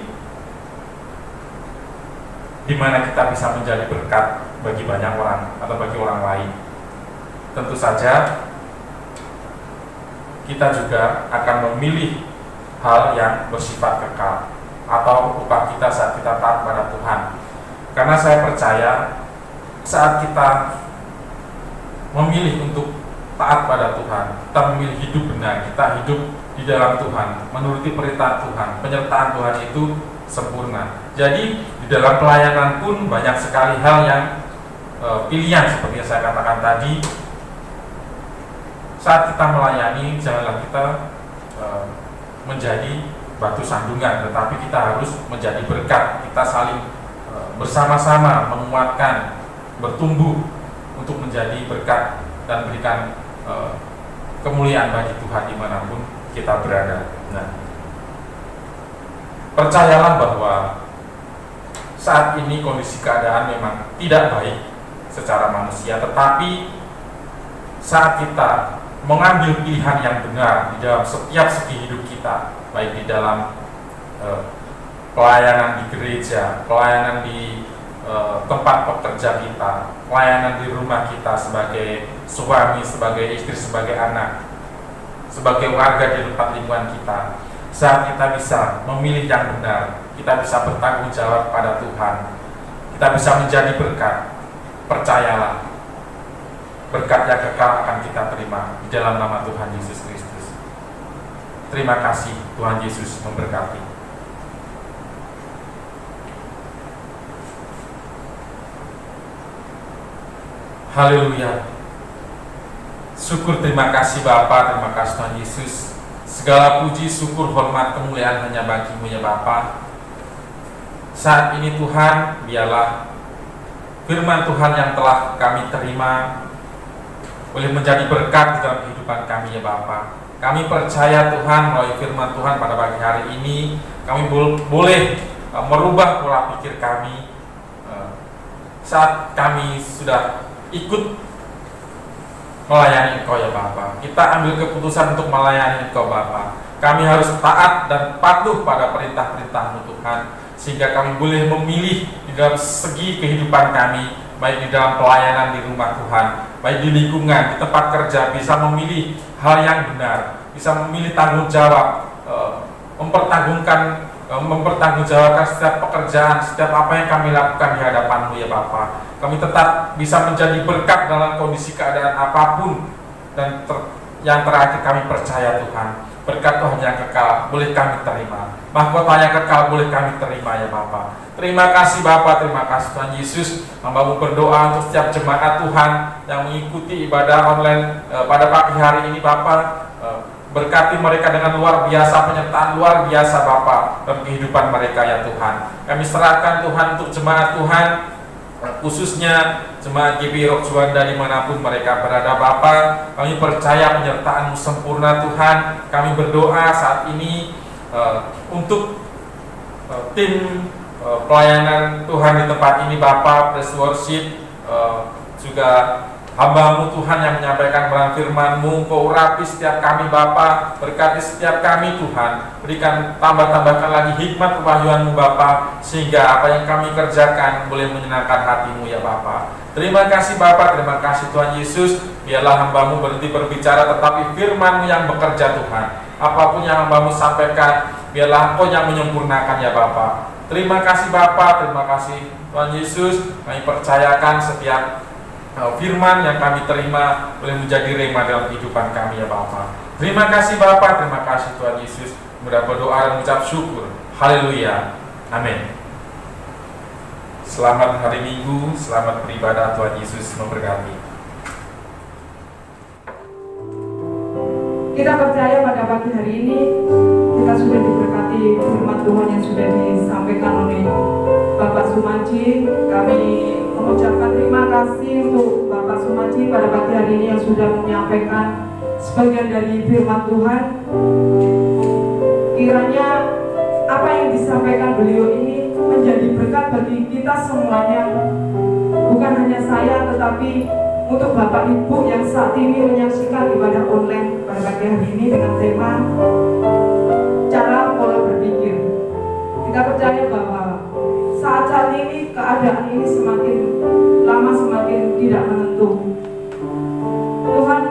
di mana kita bisa menjadi berkat bagi banyak orang atau bagi orang lain. Tentu saja kita juga akan memilih hal yang bersifat kekal atau upah kita saat kita taat pada Tuhan. Karena saya percaya saat kita memilih untuk taat pada Tuhan, kita memilih hidup benar, kita hidup di dalam Tuhan, menuruti perintah Tuhan, penyertaan Tuhan itu sempurna. Jadi di dalam pelayanan pun banyak sekali hal yang pilihan, seperti yang saya katakan tadi. Saat kita melayani, janganlah kita menjadi batu sandungan, tetapi kita harus menjadi berkat. Kita saling bersama-sama menguatkan, bertumbuh untuk menjadi berkat dan berikan kemuliaan bagi Tuhan dimanapun kita berada. Nah, percayalah bahwa saat ini kondisi keadaan memang tidak baik secara manusia, tetapi saat kita mengambil pilihan yang benar di dalam setiap segi hidup kita, baik di dalam pelayanan di gereja, pelayanan di tempat pekerja kita, pelayanan di rumah kita sebagai suami, sebagai istri, sebagai anak, sebagai warga di tempat lingkungan kita. Saat kita bisa memilih yang benar, kita bisa bertanggung jawab pada Tuhan, kita bisa menjadi berkat. Percayalah, berkat yang kekal akan kita terima di dalam nama Tuhan Yesus Kristus. Terima kasih, Tuhan Yesus memberkati. Haleluya. Syukur, terima kasih Bapa, terima kasih Tuhan Yesus. Segala puji, syukur, hormat, kemuliaan hanya bagi-Mu ya Bapa. Saat ini Tuhan, biarlah firman Tuhan yang telah kami terima boleh menjadi berkat di dalam kehidupan kami ya Bapa. Kami percaya Tuhan, melalui firman Tuhan pada pagi hari ini kami boleh merubah pola pikir kami saat kami sudah ikut melayani Engkau ya Bapa. Kita ambil keputusan untuk melayani Engkau Bapa. Kami harus taat dan patuh pada perintah-perintah-Mu Tuhan, sehingga kami boleh memilih di dalam segi kehidupan kami, baik di dalam pelayanan di rumah Tuhan, baik di lingkungan, di tempat kerja, bisa memilih hal yang benar, bisa memilih tanggung jawab, mempertanggungjawabkan setiap pekerjaan, setiap apa yang kami lakukan di hadapan-Mu ya Bapa. Kami tetap bisa menjadi berkat dalam kondisi keadaan apapun, dan yang terakhir kami percaya Tuhan, berkat Tuhan yang kekal boleh kami terima, mahkota yang kekal boleh kami terima ya Bapa. Terima kasih Bapa, terima kasih Tuhan Yesus. Hamba-Mu berdoa untuk setiap jemaat Tuhan yang mengikuti ibadah online pada pagi hari ini Bapa. Berkati mereka dengan luar biasa, penyertaan luar biasa Bapa dalam kehidupan mereka ya Tuhan. Kami serahkan Tuhan untuk jemaat Tuhan, khususnya jemaat GBI Rock Juanda dimanapun mereka berada Bapa. Kami percaya penyertaan-Mu sempurna Tuhan. Kami berdoa saat ini untuk tim pelayanan Tuhan di tempat ini Bapa, Praise Worship, juga hamba-Mu Tuhan yang menyampaikan firman-Mu. Engkau urapi setiap kami Bapa, berkati setiap kami Tuhan, berikan tambahkan lagi hikmat kewahyuan-Mu Bapa, sehingga apa yang kami kerjakan boleh menyenangkan hati-Mu ya Bapa. Terima kasih Bapa, terima kasih Tuhan Yesus. Biarlah hamba-Mu berhenti berbicara, tetapi firman-Mu yang bekerja Tuhan. Apapun yang hamba-Mu sampaikan, biarlah Engkau yang menyempurnakan ya Bapa. Terima kasih Bapa, terima kasih Tuhan Yesus. Kami percayakan setiap firman yang kami terima boleh menjadi rema dalam kehidupan kami ya Bapa. Terima kasih Bapa, terima kasih Tuhan Yesus. Mudah berdoa dan mengucap syukur. Haleluya. Amin. Selamat hari Minggu, selamat beribadah. Tuhan Yesus memberkati. Kita percaya pada pagi hari ini kita sudah diberkati firman Tuhan yang sudah disampaikan oleh Bapak Sumaji. Kami mengucapkan terima kasih untuk Bapak Sumaji pada pagi hari ini yang sudah menyampaikan sebagian dari firman Tuhan. Kiranya apa yang disampaikan beliau ini menjadi berkat bagi kita semuanya, bukan hanya saya tetapi untuk Bapak Ibu yang saat ini menyaksikan ibadah online pada pagi hari ini dengan tema cara pola berpikir. Kita percaya bahwa saat ini keadaan ini semakin lama semakin tidak menentu. Tuhan,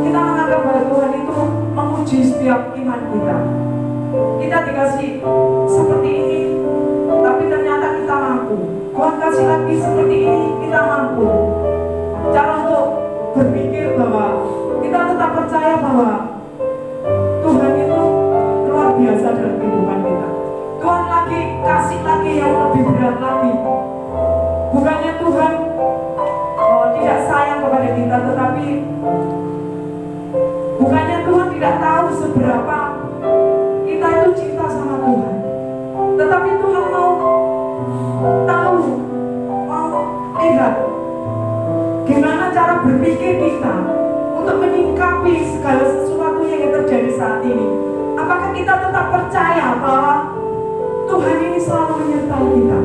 kita menganggap bahwa Tuhan itu menguji setiap iman kita. Kita dikasih seperti ini, tapi ternyata kita mampu. Tuhan kasih lagi seperti ini, kita mampu. Cara untuk berpikir bahwa kita tetap percaya bahwa Tuhan itu luar biasa dalam kehidupan kita. Tuhan lagi kasih lagi yang lebih berat lagi. Bukannya Tuhan tidak sayang kepada kita, tetapi bukannya Tuhan tidak tahu seberapa kita itu cinta sama Tuhan, tetapi Tuhan mau tahu, mau lihat gimana cara berpikir kita untuk menyikapi segala sesuatu yang terjadi saat ini. Apakah kita tetap percaya bahwa Tuhan ini selalu menyertai kita?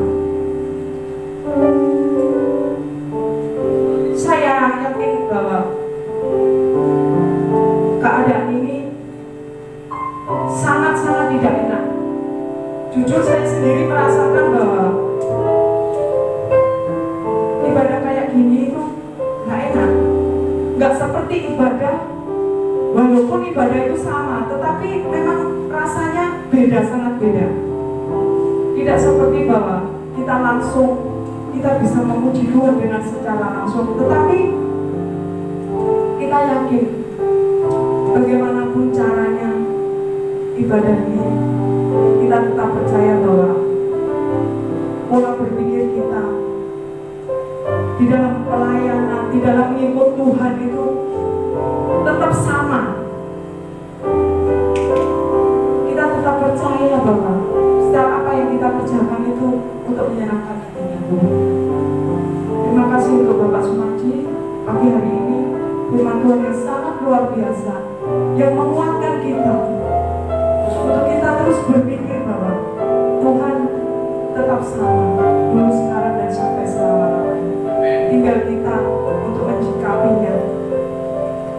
Nggak seperti ibadah, walaupun ibadah itu sama, tetapi memang rasanya beda, sangat beda. Tidak seperti bahwa kita langsung, kita bisa memuji Tuhan dengan secara langsung, tetapi kita yakin bagaimanapun caranya ibadah ini, kita tetap percaya bahwa pola berpikir kita di dalam pelayanan, di dalam mengikut Tuhan itu tetap sama. Kita tetap percaya bahwa setiap apa yang kita kerjakan itu untuk menyenangkan hatinya Tuhan. Terima kasih untuk Bapak Sumaji pagi hari ini, firman Tuhan yang sangat luar biasa, yang menguatkan kita untuk kita terus berpikir bahwa Tuhan tetap sama, dulu, sekarang, dan sampai selama-lamanya. Tinggal kita untuk mencikapinya.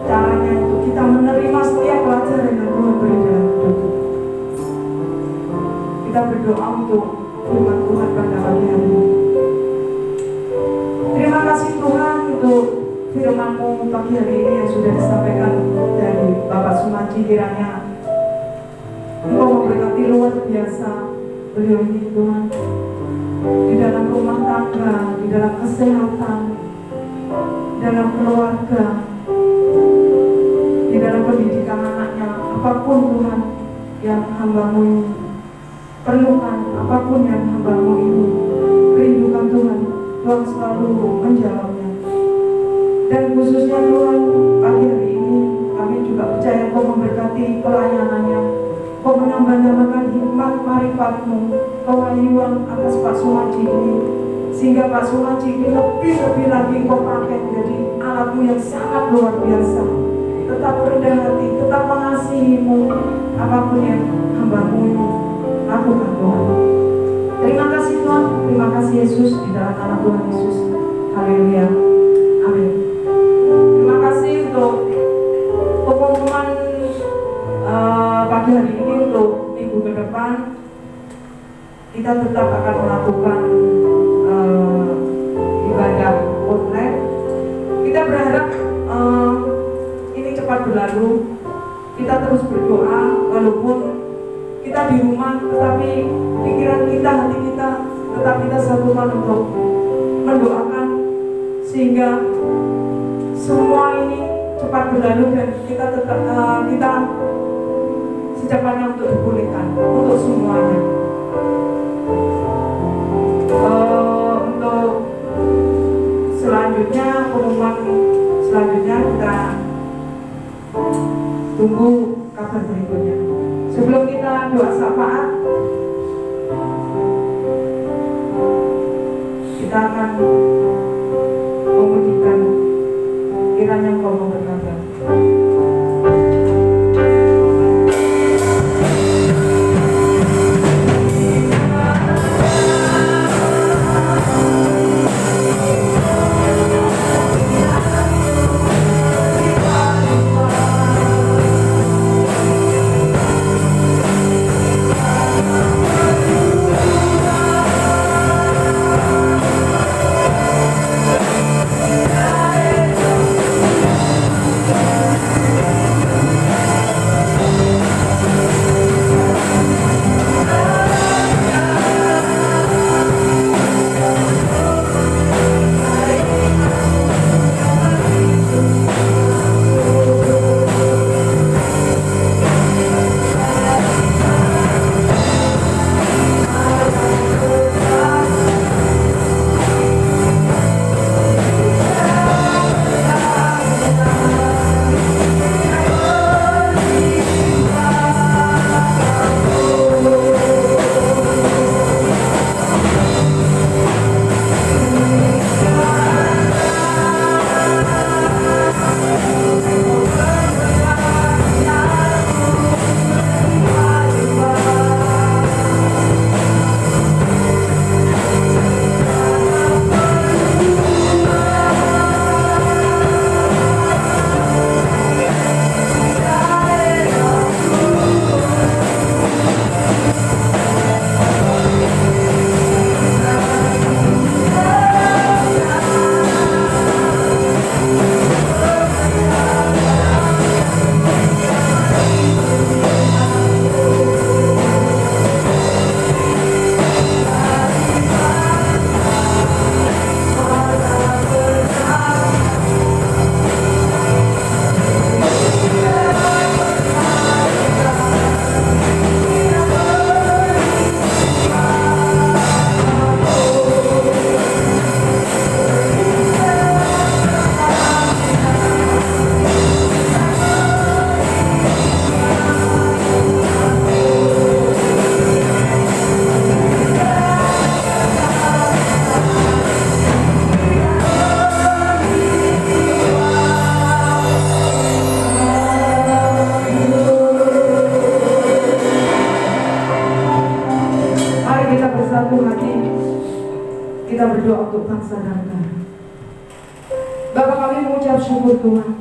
Caranya untuk kita menerima setiap pelajaran yang Tuhan beri dalam hidup kita. Kita berdoa untuk firman Tuhan pada pagi hari ini. Terima kasih Tuhan untuk firman-Mu pagi hari ini yang sudah disampaikan dari Bapak Sumaji. Kiranya Engkau memberkati luar biasa beliau ini Tuhan, di dalam rumah tangga, di dalam kesehatan, dalam keluarga, di dalam pendidikan anaknya, apapun Tuhan yang hamba-Mu ini perlukan, apapun yang hamba-Mu ini rindukan Tuhan, Tuhan selalu menjawabnya. Dan khususnya Tuhan pagi hari ini kami juga percaya Kau memberkati pelayanannya, Kau menambah-nambahkan hikmat marifat-Mu, kewahyuan atas Pak Sumaji ini, sehingga Pak Sumaji ini lebih-lebih lagi Kau pakai menjadi alat-Mu yang sangat luar biasa. Tetap rendah hati, tetap mengasihi-Mu, apapun yang hamba-Mu ini lakukan Tuhan. Terima kasih Tuhan, terima kasih Yesus, di dalam nama Tuhan Yesus. Haleluya, amin. Terima kasih untuk pengumuman pagi hari ini. Untuk minggu ke depan kita tetap akan melakukan ibadah online. Kita berharap ini cepat berlalu. Kita terus berdoa, walaupun kita di rumah, tetapi pikiran kita, hati kita tetap kita satukan untuk mendoakan sehingga semua ini cepat berlalu dan kita tetap kita secepatnya untuk dipulihkan untuk semuanya. Untuk selanjutnya, pengumuman selanjutnya kita tunggu kabar berikutnya. Sebelum kita doa syafaat, kita akan memujikan kiranya Engkau memberkati. bangsa dan negara. Bapa, kami mengucap syukur Tuhan,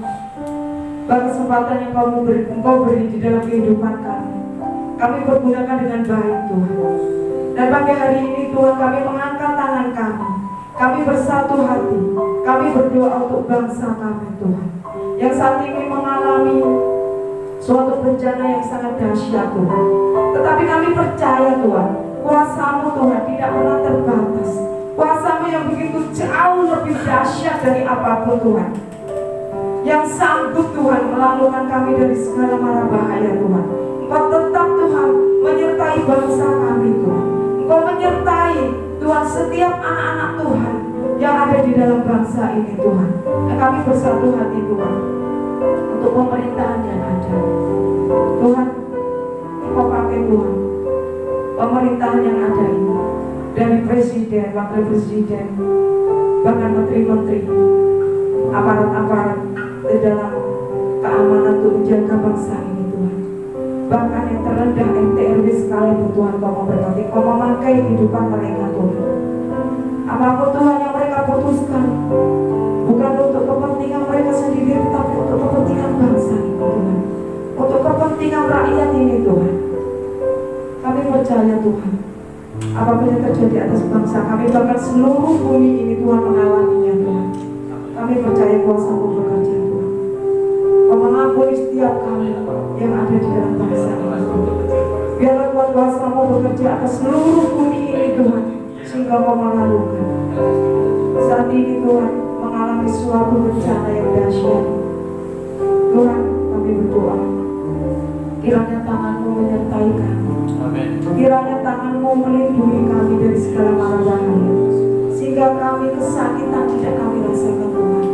bagi kesempatan yang Engkau beri di dalam kehidupan kami. Kami pergunakan dengan baik Tuhan. Dan pagi hari ini Tuhan, kami mengangkat tangan kami. Kami bersatu hati. Kami berdoa untuk bangsa kami Tuhan, yang saat ini mengalami suatu bencana yang sangat dahsyat Tuhan. Tetapi kami percaya Tuhan, kuasa-Mu Tuhan tidak pernah terbatas. Kuasa-Mu yang begitu jauh lebih dahsyat dari apapun Tuhan, yang sanggup Tuhan melalukan kami dari segala mara bahaya Tuhan. Engkau tetap Tuhan menyertai bangsa kami Tuhan. Engkau menyertai Tuhan setiap anak-anak Tuhan yang ada di dalam bangsa ini Tuhan. Dan kami bersatu hati Tuhan untuk pemerintahan yang ada Tuhan. Engkau pakai Tuhan pemerintahan yang ada ini, dari presiden, wakil presiden, bahkan menteri-menteri, aparat-aparat di dalam keamanan untuk menjaga bangsa ini Tuhan. Bahkan yang terendah RT/RW sekalipun Tuhan, Kau memberkati, Kau memakai kehidupan mereka Tuhan. Apapun Tuhan yang mereka putuskan, bukan untuk kepentingan mereka sendiri, tetapi untuk kepentingan bangsa ini Tuhan, untuk kepentingan rakyat ini Tuhan. Kami percaya Tuhan, apapun yang terjadi atas bangsa kami, bahkan seluruh bumi ini Tuhan mengalaminya Tuhan. Kami percaya kuasa-Mu bekerja Tuhan. Kau mengampuni setiap kami yang ada di dalam bangsa ini. Biarlah Tuhan kuasa-Mu bekerja atas seluruh bumi ini Tuhan, sehingga Kau melalukan. Saat ini Tuhan mengalami suatu bencana yang dahsyat. Tuhan, kami berdoa, kiranya tangan-Mu menyertai kami. Kiranya tangan-Mu melindungi kami dari segala mara bahaya, sehingga kami kesakitan tidak kami rasakan Tuhan.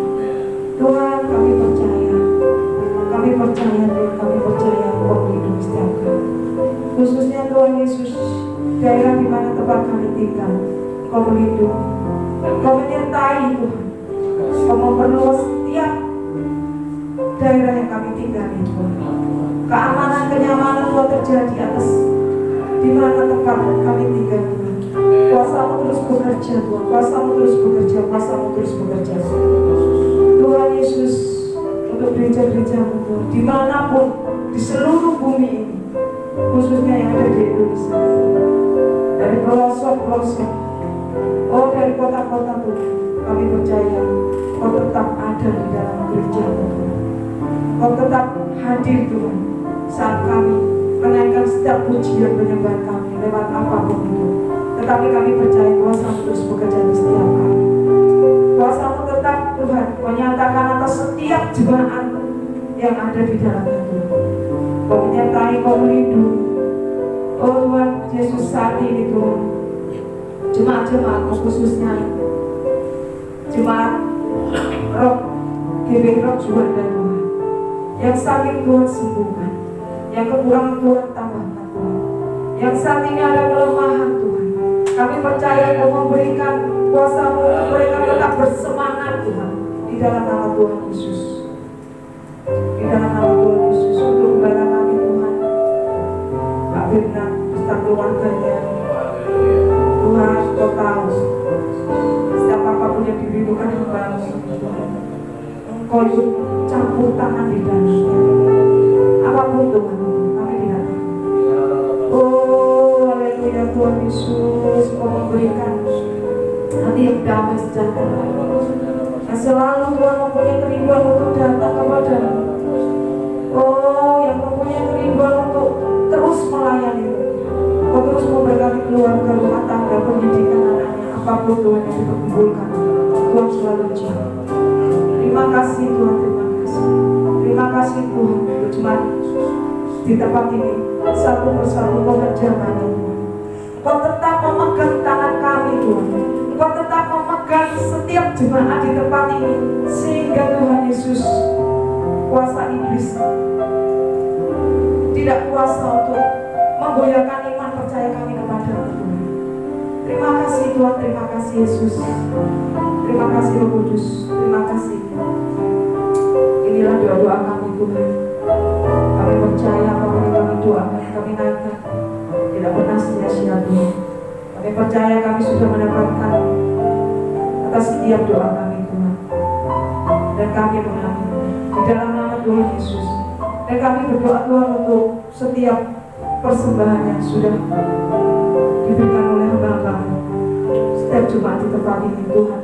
Tuhan, kami percaya Tuhan, kami percaya Engkau melindungi setiap kami. Khususnya Tuhan Yesus, daerah di mana tempat kami tinggal, Engkau melindungi, Engkau menyertai Tuhan. Engkau memperluas setiap daerah yang kami tinggali Tuhan. Keamanan, kenyamanan Tuhan terjadi atas di mana tempat kami tinggal Tuhan. Kuasa-Mu terus bekerja Tuhan, kuasa-Mu terus bekerja, kuasa-Mu terus bekerja Tuhan Yesus, untuk gereja-gereja-Mu Tuhan, dimanapun di seluruh bumi ini, khususnya yang ada di Indonesia, dari pelosok-pelosok, dari kota-kota Tuhan. Kami percaya Kau tetap ada di dalam gereja-Mu Tuhan. Kau tetap hadir Tuhan saat kami menaikkan setiap pujian penyembahan kami lewat apapun itu. Tetapi kami percaya kuasa-Mu terus bekerja di setiap kami. Kuasa-Mu tetap Tuhan menyatakan atas setiap jemaat yang ada di dalamnya Tuhan. Kau menyertai, Kau melindungi. Oh Tuhan Yesus, saat ini Tuhan, jemaat-jemaat khususnya jemaat Rock GBI Rock Juanda Tuhan, yang sakit Tuhan sembuhkan, yang kekurangan Tuhan tambahkan Tuhan, yang saat ini ada kelemahan Tuhan. Kami percaya Kau memberikan kuasa-Mu, mereka tetap bersemangat Tuhan, di dalam nama Tuhan Yesus. Di dalam nama Tuhan Yesus, untuk gembala kami Tuhan, Pak Firman beserta keluarganya. Tuhan, Kau tahu setiap apapun yang dirindukan hamba-Mu Tuhan, Engkau ikut campur tangan di dalamnya. Apapun Tuhan, kami tidak tahu. Oh, haleluya Tuhan Yesus, Kau memberikan hati yang damai sejahtera, yang selalu Tuhan mempunyai kerinduan untuk datang kepada-Mu. Oh, yang mempunyai kerinduan untuk terus melayani. Kau terus memberkati keluarga, rumah tangga, pendidikan anaknya, apapun Tuhan yang diperkumpulkan, Tuhan selalu jaga. Terima kasih Tuhan, terima kasih. Terima kasih Tuhan, jemaat di tempat ini satu persatu Kau menjaganya Tuhan. Kau tetap memegang tangan kami Tuhan. Kau tetap memegang setiap jemaat di tempat ini, sehingga Tuhan Yesus, kuasa iblis tidak kuasa untuk menggoyahkan iman percaya kami kepada-Mu Tuhan. Terima kasih Tuhan, terima kasih Yesus, terima kasih Roh Kudus, terima kasih. Inilah doa-doa kami Tuhan. Kami percaya apapun yang kami doakan, kami naikkan, tidak pernah sia-sia Tuhan. Kami percaya kami sudah mendapatkan atas setiap doa kami Tuhan. Dan kami mengamin di dalam nama Tuhan Yesus. Dan kami berdoa Tuhan untuk setiap persembahan yang sudah diberikan oleh hamba-Hamba setiap Jumat di tempat ini Tuhan.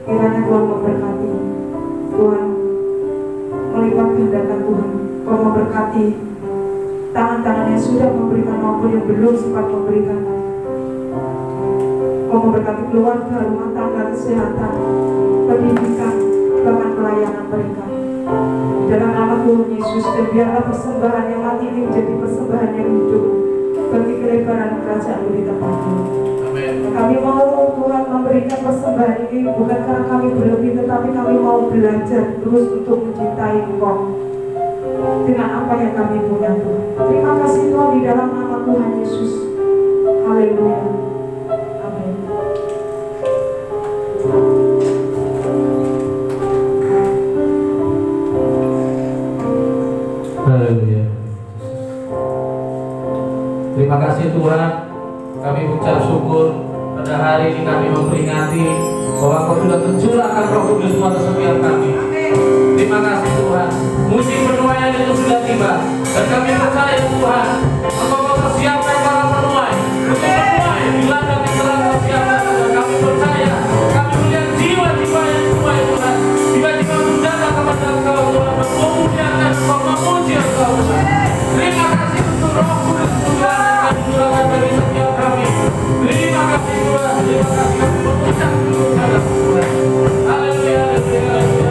Kiranya Tuhan memberkati, Tuhan melipat gandakan Tuhan. Tuhan memberkati tangan-tangan yang sudah memberikan maupun yang belum sempat memberikan. Tuhan memberkati keluarga, rumah tangga, kesehatan, pendidikan, bahkan pelayanan mereka. Dalam nama Tuhan Yesus, dan biarlah persembahan yang mati ini menjadi persembahan yang hidup bagi kelebaran kerajaan di tempat ini. Kami mau Tuhan memberikan persembahan ini bukan karena kami berlebih, tetapi kami mau belajar terus untuk mencintai Engkau dengan apa yang kami punya Tuhan. Terima kasih Tuhan di dalam nama Tuhan Yesus. Haleluya. Amin. Haleluya. Terima kasih Tuhan. Kami ucap syukur pada hari ini kami memperingati bahwa Kau sudah tercurahkan Roh Kudus pada setiap kami. Terima kasih Tuhan. Musim penuaian itu sudah tiba dan kami percaya Tuhan Engkau mempersiapkan para penuai untuk menuai di ladang yang telah Kau siapkan. Dan kami percaya, kami melihat jiwa-jiwa yang menuai Tuhan, jiwa-jiwa datang kepada Engkau Tuhan, memuliakan Engkau, memuji Engkau Tuhan. Terima kasih untuk Roh Kudus Tuhan yang kami curahkan bagi setiap kami. Terima kasih Tuhan, terima kasih kami mengucap syukur kepada Tuhan. Haleluya, haleluya, haleluya.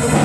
Tuhan.